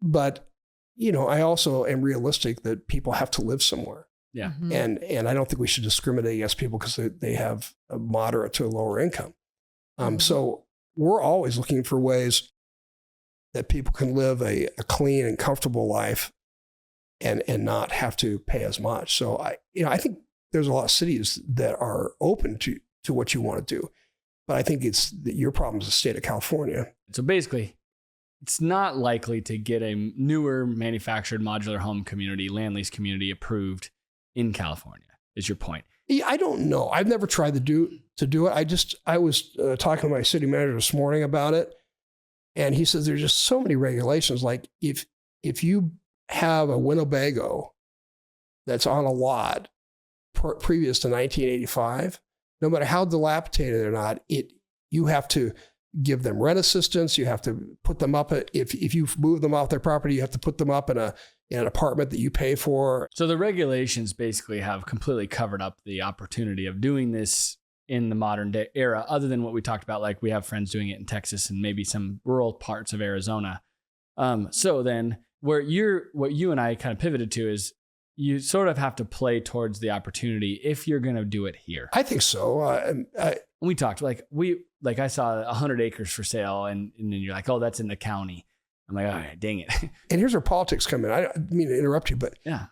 But, you know, I also am realistic that people have to live somewhere. Yeah. And I don't think we should discriminate against people because they have a moderate to a lower income. So we're always looking for ways that people can live a clean and comfortable life and not have to pay as much. So I think there's a lot of cities that are open to what you want to do. But I think it's your problem is the state of California. So basically, it's not likely to get a newer manufactured modular home community, land lease community approved in California, is your point. Yeah, I don't know. I've never tried to do it. I was talking to my city manager this morning about it. And he says there's just so many regulations. Like if you have a Winnebago that's on a lot previous to 1985, no matter how dilapidated or not, you have to give them rent assistance. You have to put them up. If you move them off their property, you have to put them up in an apartment that you pay for. So the regulations basically have completely covered up the opportunity of doing this in the modern day era, other than what we talked about. Like we have friends doing it in Texas and maybe some rural parts of Arizona. So then what you and I kind of pivoted to is you sort of have to play towards the opportunity if you're going to do it here. I think so. We talked like I saw 100 acres for sale and then you're like, oh, that's in the county. I'm like, all right, dang it. And here's where politics come in. I don't mean to interrupt you, but yeah,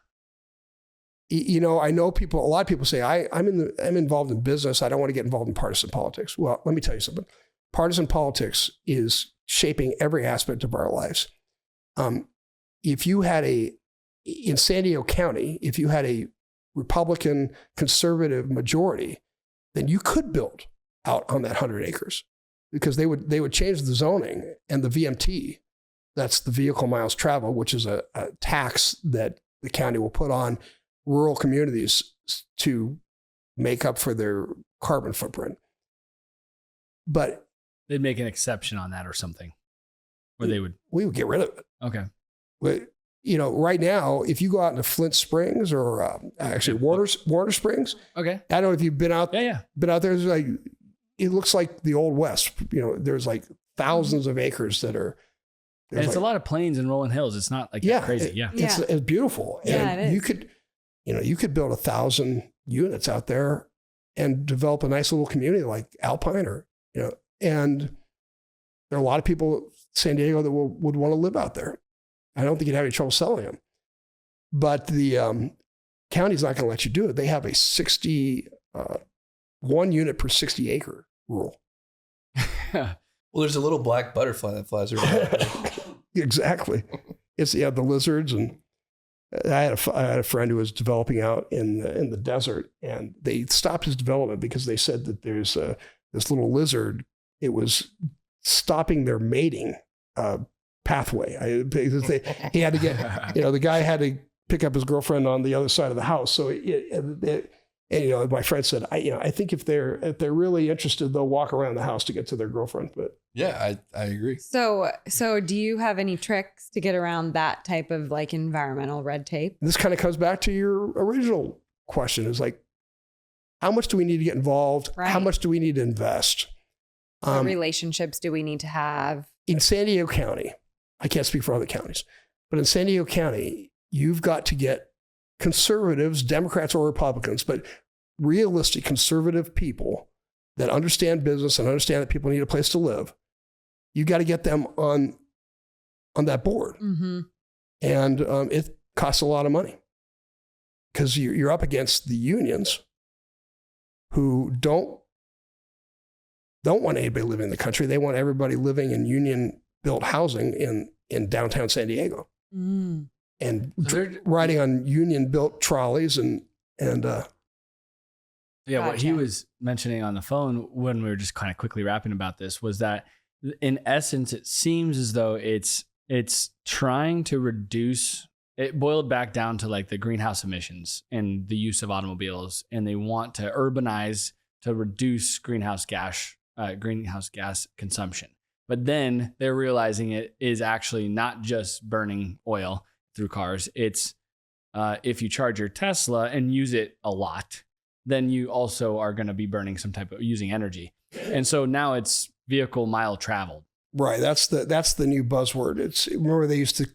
you know, I know a lot of people say I'm involved in business. I don't want to get involved in partisan politics. Well, let me tell you something. Partisan politics is shaping every aspect of our lives. If you had in San Diego County, if you had a Republican conservative majority, then you could build out on that 100 acres because they would change the zoning and the VMT. That's the vehicle miles traveled, which is a tax that the county will put on rural communities to make up for their carbon footprint. But they'd make an exception on that or something, or we would get rid of it. Okay. But, you know, right now, if you go out into Flint Springs or actually Warner Springs, okay, I don't know if you've been out. Yeah. Been out there. It's like it looks like the Old West. You know, there's like thousands of acres that are. And it's a lot of plains and rolling hills. It's not like crazy. It's beautiful. Yeah, and you could build 1,000 units out there and develop a nice little community like Alpine and there are a lot of people in San Diego that would want to live out there. I don't think you'd have any trouble selling them. But the county's not going to let you do it. They have a 1 unit per 60 acre rule. Well, there's a little black butterfly that flies around. Exactly. It's the lizards, and I had a friend who was developing out in the desert, and they stopped his development because they said that there's this little lizard. It was stopping their mating pathway. He had to get, the guy had to pick up his girlfriend on the other side of the house. So and my friend said, I think if they're really interested, they'll walk around the house to get to their girlfriend. But yeah, I agree. So do you have any tricks to get around that type of like environmental red tape? this kind of comes back to your original question, is like, how much do we need to get involved? Right. How much do we need to invest? What relationships do we need to have? In San Diego County, I can't speak for other counties, but in San Diego County, you've got to get conservatives, Democrats or Republicans, but realistic conservative people that understand business and understand that people need a place to live. You got to get them on that board. Mm-hmm. And it costs a lot of money because you're up against the unions who don't want anybody living in the country. They want everybody living in union-built housing in downtown San Diego. Mm. And riding on union-built trolleys and yeah, what he Gotcha. was mentioning on the phone when we were just kind of quickly rapping about this was that in essence, it seems as though it's trying to reduce, it boiled back down to like the greenhouse emissions and the use of automobiles, and they want to urbanize to reduce greenhouse gas consumption. But then they're realizing it is actually not just burning oil through cars. It's if you charge your Tesla and use it a lot, then you also are going to be burning some type of using energy. And so now it's vehicle mile traveled. right. That's the new buzzword. Remember they used to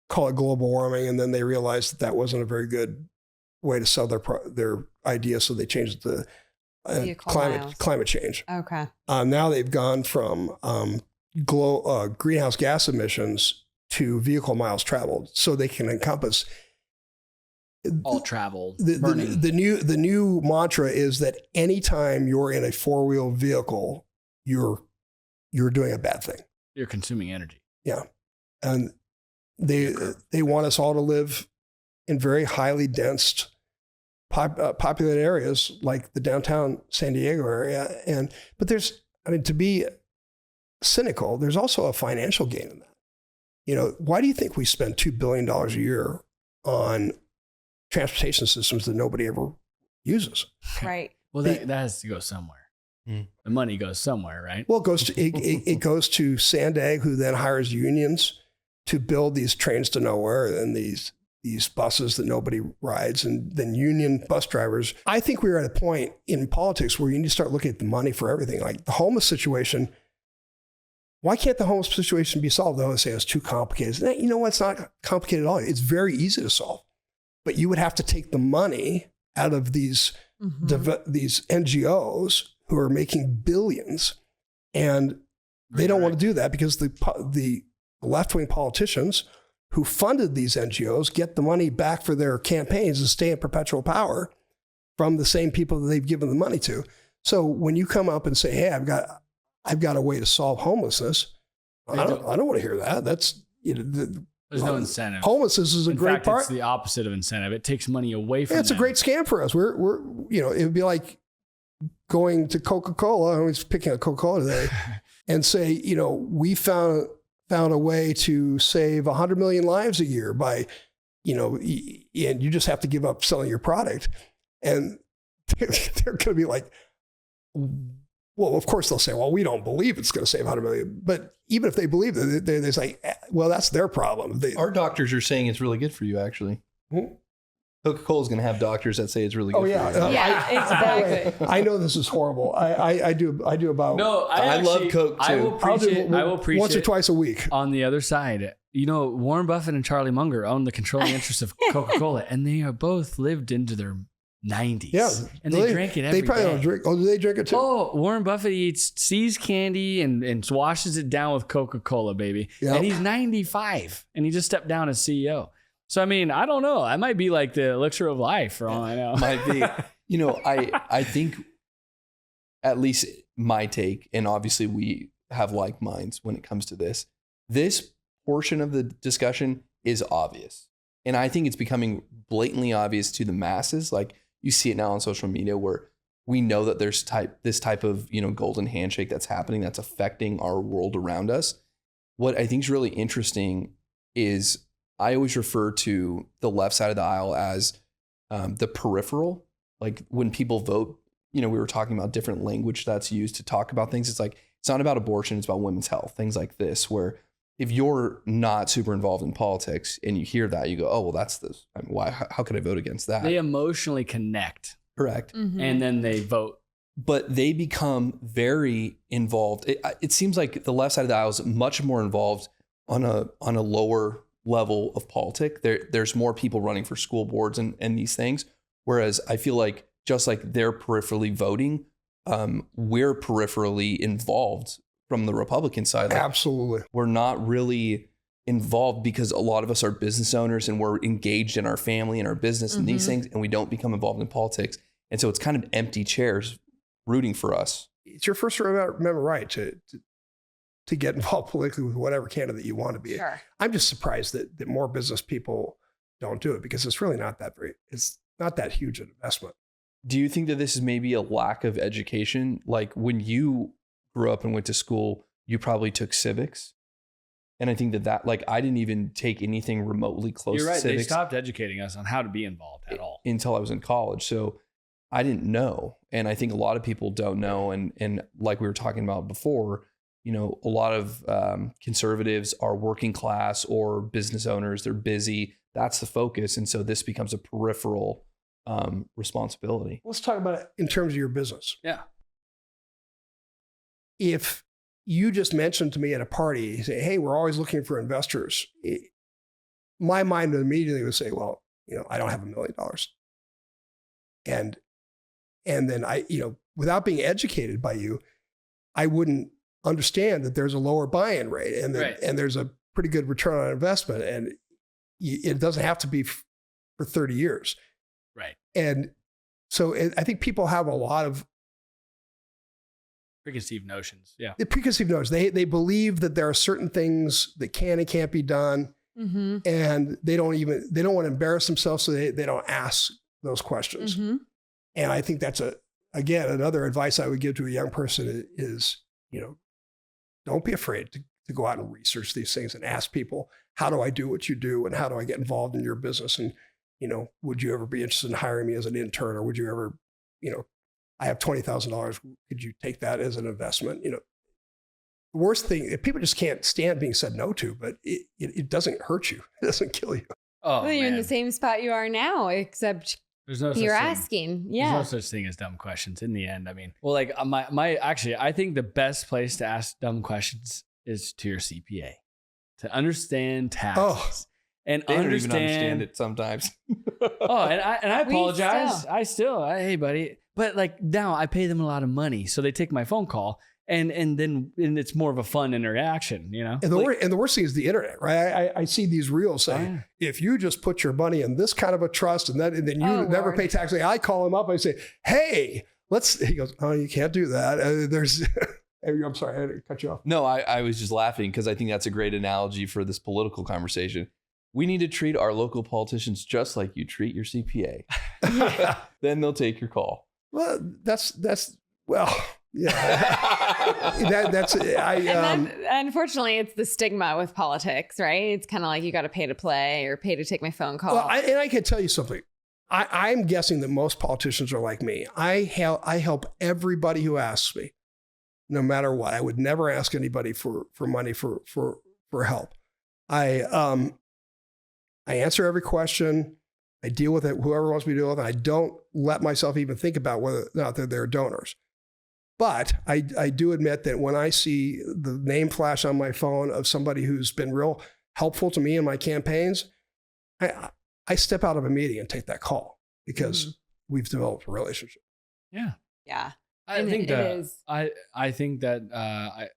call it global warming, and then they realized that wasn't a very good way to sell their idea, so they changed it to climate change. Okay. Now they've gone from greenhouse gas emissions to vehicle miles traveled, so they can encompass All travel. the new mantra is that anytime you're in a four-wheel vehicle, you're doing a bad thing. You're consuming energy. Yeah, and they want us all to live in very highly dense, populated areas like the downtown San Diego area. But to be cynical, there's also a financial gain in that. Why do you think we spend $2 billion a year on transportation systems that nobody ever uses? Right. Well, that has to go somewhere. Mm. The money goes somewhere, right? Well, it goes to Sandag, who then hires unions to build these trains to nowhere and these buses that nobody rides, and then union bus drivers. I think we're at a point in politics where you need to start looking at the money for everything. Like the homeless situation. Why can't the homeless situation be solved? Though I say it's too complicated. You know what? It's not complicated at all. It's very easy to solve. But you would have to take the money out of these NGOs who are making billions, and they don't want to do that because the left-wing politicians who funded these NGOs get the money back for their campaigns and stay in perpetual power from the same people that they've given the money to. So when you come up and say, "Hey, I've got a way to solve homelessness," I don't want to hear that. That's There's no incentive. Homelessness is a In great fact, part. It's the opposite of incentive. It takes money away from It's a them. great scam for us. It would be like going to Coca-Cola. I was picking on Coca-Cola today and say, we found a way to save 100 million lives a year by, and you just have to give up selling your product. And they're going to be like, well, of course they'll say, well, we don't believe it's going to save 100 million. But even if they believe it, they're like, well, that's their problem. Our doctors are saying it's really good for you, actually. Hmm? Coca-Cola is going to have doctors that say it's really good for you. Exactly. I know this is horrible. I do about I love Coke, I too. will preach it. I will preach once or it twice a week. on the other side. Warren Buffett and Charlie Munger own the controlling interest of Coca-Cola, and they are both lived into their 90s. Yeah, and they drank it every They probably day. don't drink. Oh, do they drink it too? Oh, Warren Buffett sees candy and washes it down with Coca-Cola, baby. Yep. And he's 95, and he just stepped down as CEO. So, I mean, I don't know. I might be like the elixir of life for all I know. Might be. I think, at least my take, and obviously we have like minds when it comes to this portion of the discussion is obvious. And I think it's becoming blatantly obvious to the masses. Like you see it now on social media where we know that there's this type of, golden handshake that's happening that's affecting our world around us. What I think is really interesting is I always refer to the left side of the aisle as the peripheral. Like when people vote, you know, we were talking about different language that's used to talk about things. It's like, it's not about abortion, it's about women's health, things like this, where if you're not super involved in politics and you hear that, you go, oh, well, that's this. I mean, why? How could I vote against that? They emotionally connect. Correct. Mm-hmm. And then they vote. But they become very involved. It seems like the left side of the aisle is much more involved on a lower level of politics. There's more people running for school boards and these things. Whereas I feel like just like they're peripherally voting, we're peripherally involved from the Republican side. Like, Absolutely. we're not really involved because a lot of us are business owners and we're engaged in our family and our business and these things, and we don't become involved in politics. And so it's kind of empty chairs rooting for us. It's your first amendment right to get involved politically with whatever candidate you want to be. Sure. I'm just surprised that more business people don't do it, because it's really not that huge an investment. Do you think that this is maybe a lack of education? Like when you grew up and went to school, you probably took civics. And I think that like, I didn't even take anything remotely close You're right. to civics. They stopped educating us on how to be involved at all. Until I was in college. So I didn't know. And I think a lot of people don't know. And like we were talking about before, you know, a lot of conservatives are working class or business owners. They're busy. That's the focus. And so this becomes a peripheral responsibility. Let's talk about it in terms of your business. Yeah. If you just mentioned to me at a party, you say, hey, we're always looking for investors, my mind immediately would say, well, you know, I don't have $1 million. And then I, you know, without being educated by you, I wouldn't understand that there's a lower buy-in rate and and there's a pretty good return on investment. And it doesn't have to be for 30 years. Right. And so I think people have a lot of Preconceived notions. Yeah. the preconceived notions. They believe that there are certain things that can and can't be done. Mm-hmm. And they don't want to embarrass themselves. So they don't ask those questions. Mm-hmm. And I think that's again, another advice I would give to a young person is, you know, don't be afraid to go out and research these things and ask people, how do I do what you do? And how do I get involved in your business? And, you know, would you ever be interested in hiring me as an intern? Or would you ever, you know, I have $20,000. Could you take that as an investment? You know, the worst thing, people just can't stand being said no to, but it doesn't hurt you. It doesn't kill you. Oh, Well, you're in man. the same spot you are now, except There's no such you're thing. asking. Yeah. There's no such thing as dumb questions in the end. I mean, well, like actually, I think the best place to ask dumb questions is to your CPA to understand taxes and They don't understand. even understand it sometimes. And I We apologize. Hey, buddy. But like now I pay them a lot of money. So they take my phone call and it's more of a fun interaction, you know? And the worst thing is the internet, right? I see these reels saying, if you just put your money in this kind of a trust and then you never Lord. pay tax. I call him up. I say, hey, he goes, oh, you can't do that. I'm sorry, I had to cut you off. No, I was just laughing because I think that's a great analogy for this political conversation. We need to treat our local politicians just like you treat your CPA. Then they'll take your call. Well, yeah. Unfortunately, it's the stigma with politics, right? It's kind of like you got to pay to play or pay to take my phone call. Well, I can tell you something. I'm guessing that most politicians are like me. I help everybody who asks me, no matter what. I would never ask anybody for money for help. I answer every question. I deal with it, whoever wants me to deal with it. I don't let myself even think about whether or not they're donors. But I do admit that when I see the name flash on my phone of somebody who's been real helpful to me in my campaigns, I step out of a meeting and take that call because we've developed a relationship. Yeah. Yeah. I think that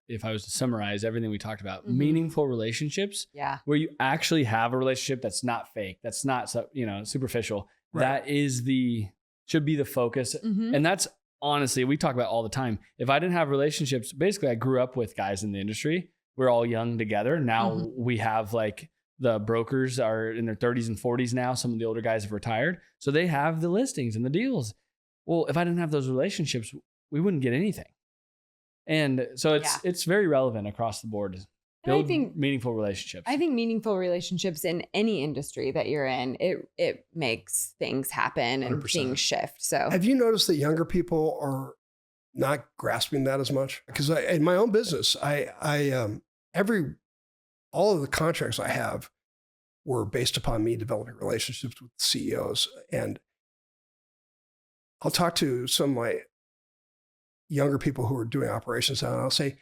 if I was to summarize everything we talked about, meaningful relationships, where you actually have a relationship that's not fake, that's not superficial, Right. that should be the focus. And that's honestly, we talk about all the time. If I didn't have relationships, basically I grew up with guys in the industry. We're all young together. Now we have like the brokers are in their 30s and 40s now. Some of the older guys have retired. So they have the listings and the deals. Well, if I didn't have those relationships, we wouldn't get anything. And so it's very relevant across the board. Build meaningful relationships. I think meaningful relationships in any industry that you're in, it makes things happen and 100%. things shift. So have you noticed that younger people are not grasping that as much? Because in my own business, all of the contracts I have were based upon me developing relationships with CEOs. And I'll talk to some of my younger people who are doing operations now, and I'll say,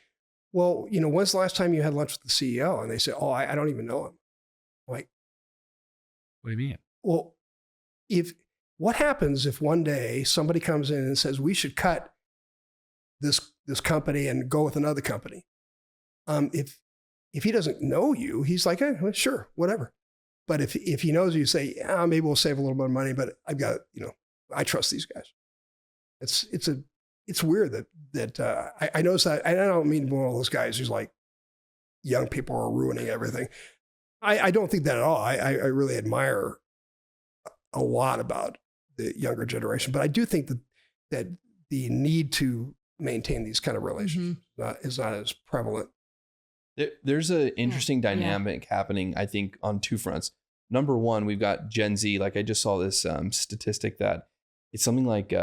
well, when's the last time you had lunch with the CEO? And they say, oh, I don't even know him. I'm like, what do you mean? Well, what happens if one day somebody comes in and says, we should cut this company and go with another company? If he doesn't know you, he's like, well, sure, whatever. But if he knows you, say, yeah, maybe we'll save a little bit of money, but I've got, I trust these guys. It's weird that I notice that. I don't mean one of those guys who's like, young people are ruining everything. I don't think that at all. I really admire a lot about the younger generation, but I do think that the need to maintain these kind of relationships is not as prevalent. There's an interesting dynamic happening, I think, on two fronts. Number one, we've got Gen Z. Like I just saw this statistic that it's something like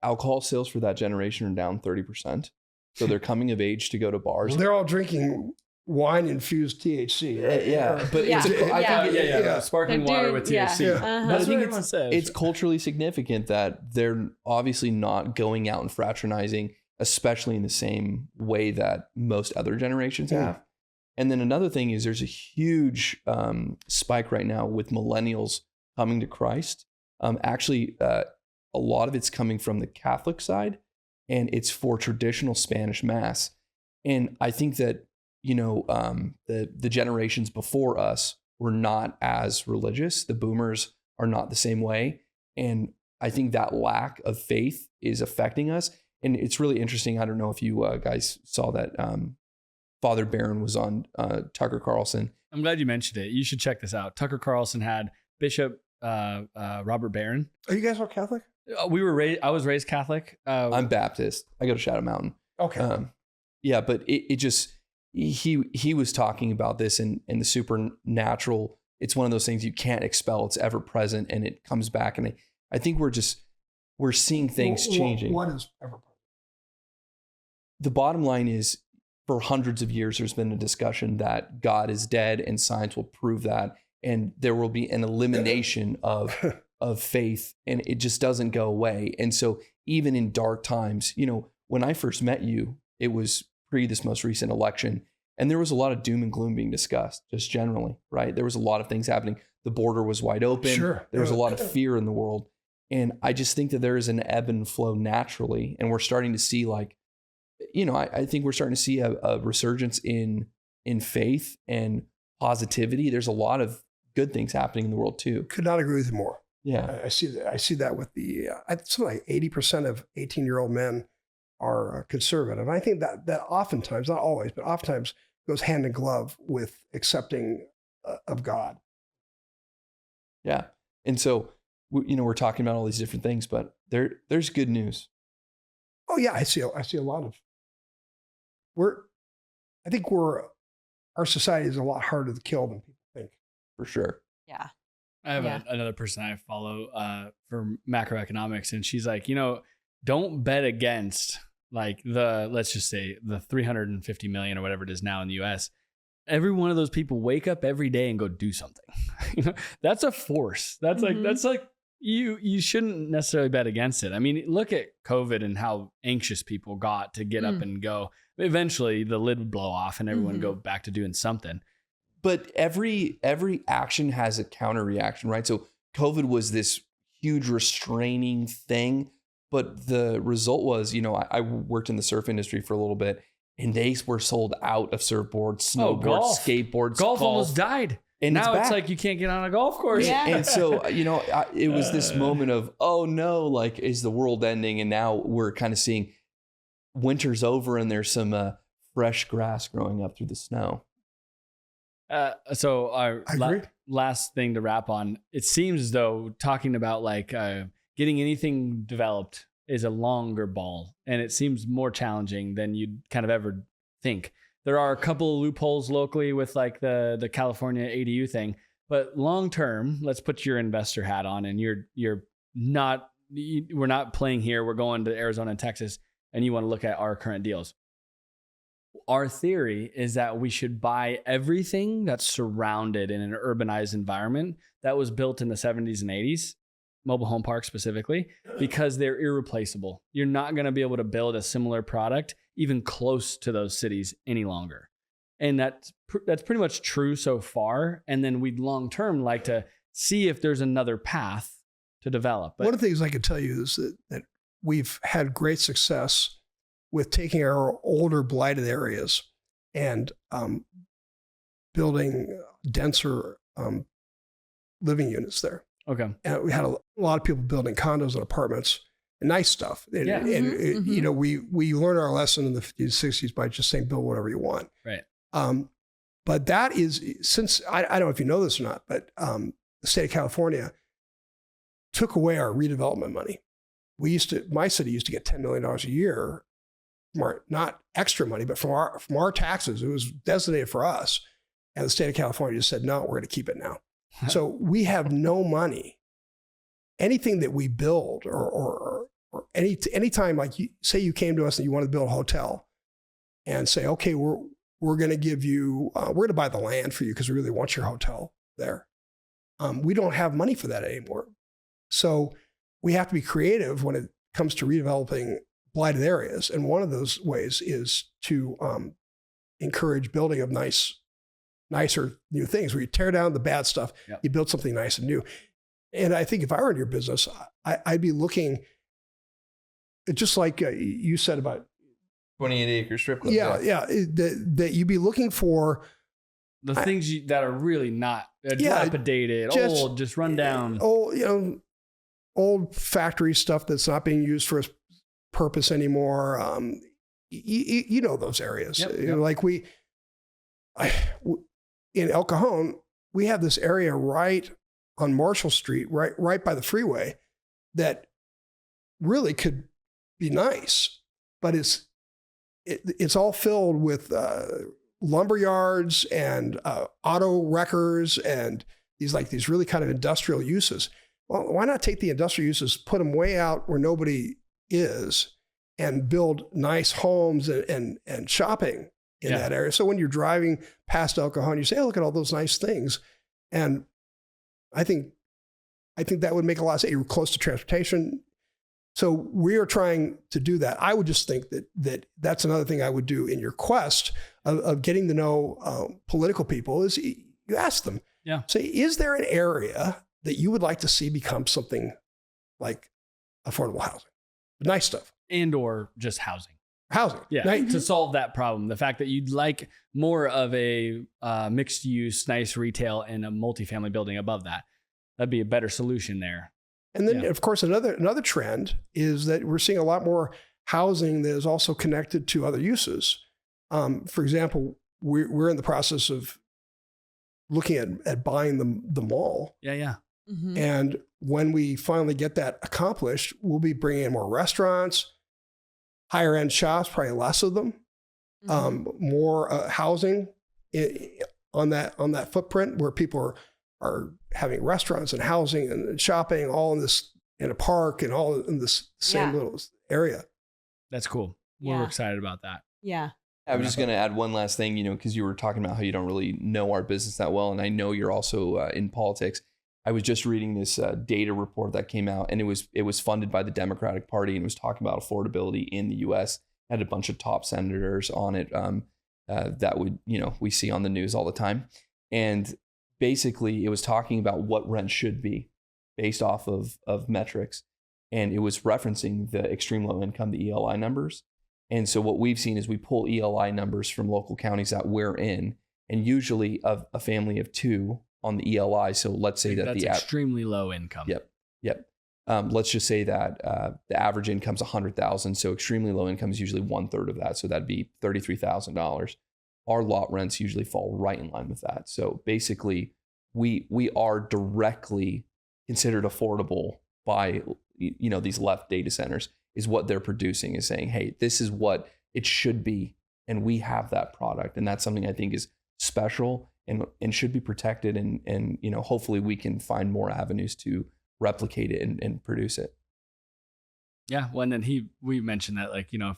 alcohol sales for that generation are down 30%. So they're coming of age to go to bars. Well, they're all drinking wine-infused THC. Right? But sparkling water with THC. Yeah. That's what everyone says. It's culturally significant that they're obviously not going out and fraternizing, especially in the same way that most other generations have. And then another thing is there's a huge spike right now with millennials coming to Christ. Actually, a lot of it's coming from the Catholic side, and it's for traditional Spanish Mass. And I think that, the generations before us were not as religious. The boomers are not the same way. And I think that lack of faith is affecting us. And it's really interesting. I don't know if you guys saw that Father Barron was on Tucker Carlson. I'm glad you mentioned it. You should check this out. Tucker Carlson had Bishop Robert Barron. Are you guys all Catholic? I was raised Catholic. I'm Baptist. I go to Shadow Mountain. Okay. But it just, he was talking about this and the supernatural. It's one of those things you can't expel. It's ever present and it comes back. And I think we're seeing things changing. What is ever present? The bottom line is, for hundreds of years, there's been a discussion that God is dead and science will prove that. And there will be an elimination of faith, and it just doesn't go away. And so even in dark times, when I first met you, it was pre this most recent election, and there was a lot of doom and gloom being discussed just generally, right? There was a lot of things happening. The border was wide open. Sure. There was a lot of fear in the world. And I just think that there is an ebb and flow naturally. And we're starting to see I think we're starting to see a resurgence in faith and positivity. There's a lot of good things happening in the world too. Could not agree with you more. Yeah. I see that with the, something like 80% of 18-year-old men are conservative. I think that oftentimes, not always, but oftentimes goes hand in glove with accepting of God. Yeah. And so, we're talking about all these different things, but there's good news. Oh yeah. I see a lot of, our society is a lot harder to kill than people think. For sure. Yeah. I have another person I follow for macroeconomics, and she's like, don't bet against like let's just say the 350 million or whatever it is now in the US. Every one of those people wake up every day and go do something. That's a force. That's like you shouldn't necessarily bet against it. I mean, look at COVID and how anxious people got to get up and go. Eventually the lid would blow off and everyone go back to doing something. But every action has a counter reaction, right? So COVID was this huge restraining thing, but the result was, I worked in the surf industry for a little bit, and they were sold out of surfboards, snowboards, skateboards. Golf almost died. And now it's like you can't get on a golf course. Yeah. And so, it was this moment of, oh no, like, is the world ending? And now we're kind of seeing winter's over and there's some fresh grass growing up through the snow. So our last thing to wrap on, it seems as though talking about like getting anything developed is a longer ball, and it seems more challenging than you'd kind of ever think. There are a couple of loopholes locally with like the California ADU thing, but long term, let's put your investor hat on, and we're not playing here. We're going to Arizona and Texas, and you want to look at our current deals. Our theory is that we should buy everything that's surrounded in an urbanized environment that was built in the 70s and 80s, mobile home parks specifically, because they're irreplaceable. You're not going to be able to build a similar product even close to those cities any longer. And that's pretty much true so far. And then we'd long-term like to see if there's another path to develop. But one of the things I can tell you is that we've had great success with taking our older blighted areas and building denser living units there. Okay. And we had a lot of people building condos and apartments and nice stuff. And, you know, we learned our lesson in the 50s, 60s by just saying, build whatever you want. Right. But that is, since, I don't know if you know this or not, but the state of California took away our redevelopment money. My city used to get $10 million a year, not extra money, but from our taxes. It was designated for us. And the state of California just said, no, we're going to keep it now. So we have no money. Anything that we build or anytime, like say you came to us and you want to build a hotel and say, okay, we're going to give you, we're going to buy the land for you because we really want your hotel there. We don't have money for that anymore. So we have to be creative when it comes to redeveloping blighted areas. And one of those ways is to encourage building of nicer new things where you tear down the bad stuff, you build something nice and new. And I think if I were in your business, I'd be looking, just like you said about 28-acre strip club. That you'd be looking for the things that are really not dilapidated, old, just run down. Old factory stuff that's not being used for its purpose anymore. You know those areas. Like in El Cajon, we have this area right on Marshall Street, right by the freeway, that really could be nice, but it's all filled with lumber yards and auto wreckers and these really kind of industrial uses. Well, why not take the industrial uses, put them way out where nobody is, and build nice homes and shopping in that area. So when you're driving past El Cajon, you say, oh, look at all those nice things. And I think that would make a lot of sense. You're close to transportation. So we are trying to do that. I would just think that's another thing I would do in your quest of getting to know political people is you ask them, say, is there an area that you would like to see become something like affordable housing? Nice stuff. And or just housing. Yeah. To solve that problem. The fact that you'd like more of a mixed use, nice retail and a multifamily building above that. That'd be a better solution there. And then, of course, another trend is that we're seeing a lot more housing that is also connected to other uses. For example, we're in the process of looking at buying the mall. Mm-hmm. And when we finally get that accomplished, we'll be bringing in more restaurants, higher end shops, probably less of them, more housing on that footprint where people are having restaurants and housing and shopping all in a park and all in this same little area. That's cool. We're excited about that. Yeah. I was just going to add one last thing, because you were talking about how you don't really know our business that well. And I know you're also in politics. I was just reading this data report that came out, and it was funded by the Democratic Party, and it was talking about affordability in the U.S. Had a bunch of top senators on it that we see on the news all the time. And basically, it was talking about what rent should be based off of metrics. And it was referencing the extreme low income, the ELI numbers. And so what we've seen is we pull ELI numbers from local counties that we're in, and usually of a family of two on the ELI. So let's say that's extremely low income. Yep. Let's just say that the average income's $100,000. So extremely low income is usually 1/3 of that. So that'd be $33,000. Our lot rents usually fall right in line with that. So basically, we are directly considered affordable by these left data centers. Is what they're producing is saying, hey, this is what it should be and we have that product. And that's something I think is special and should be protected. And, you know, hopefully we can find more avenues to replicate it and produce it. Yeah. Well, and then we mentioned that, like, you know,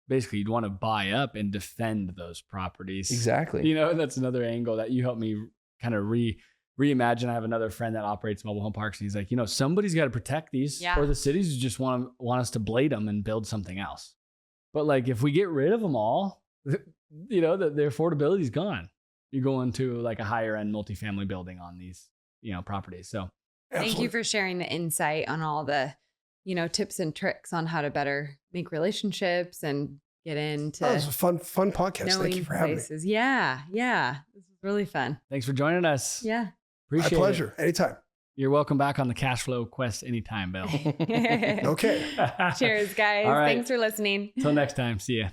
basically you'd want to buy up and defend those properties. Exactly. You know, that's another angle that you helped me kind of reimagine. I have another friend that operates mobile home parks, and he's like, you know, somebody's got to protect these, or the cities just want us to blade them and build something else. But like, if we get rid of them all, you know, the affordability is gone. You go into like a higher end multifamily building on these, you know, properties. So thank you for sharing the insight on all the, you know, tips and tricks on how to better make relationships and get into. That was a fun podcast. Thank you for having me. Yeah. This was really fun. Thanks for joining us. Yeah. Appreciate My pleasure. it. Anytime. You're welcome back on the CashFlow Quest anytime, Bill. Okay. Cheers, guys. All right. Thanks for listening. Till next time. See ya.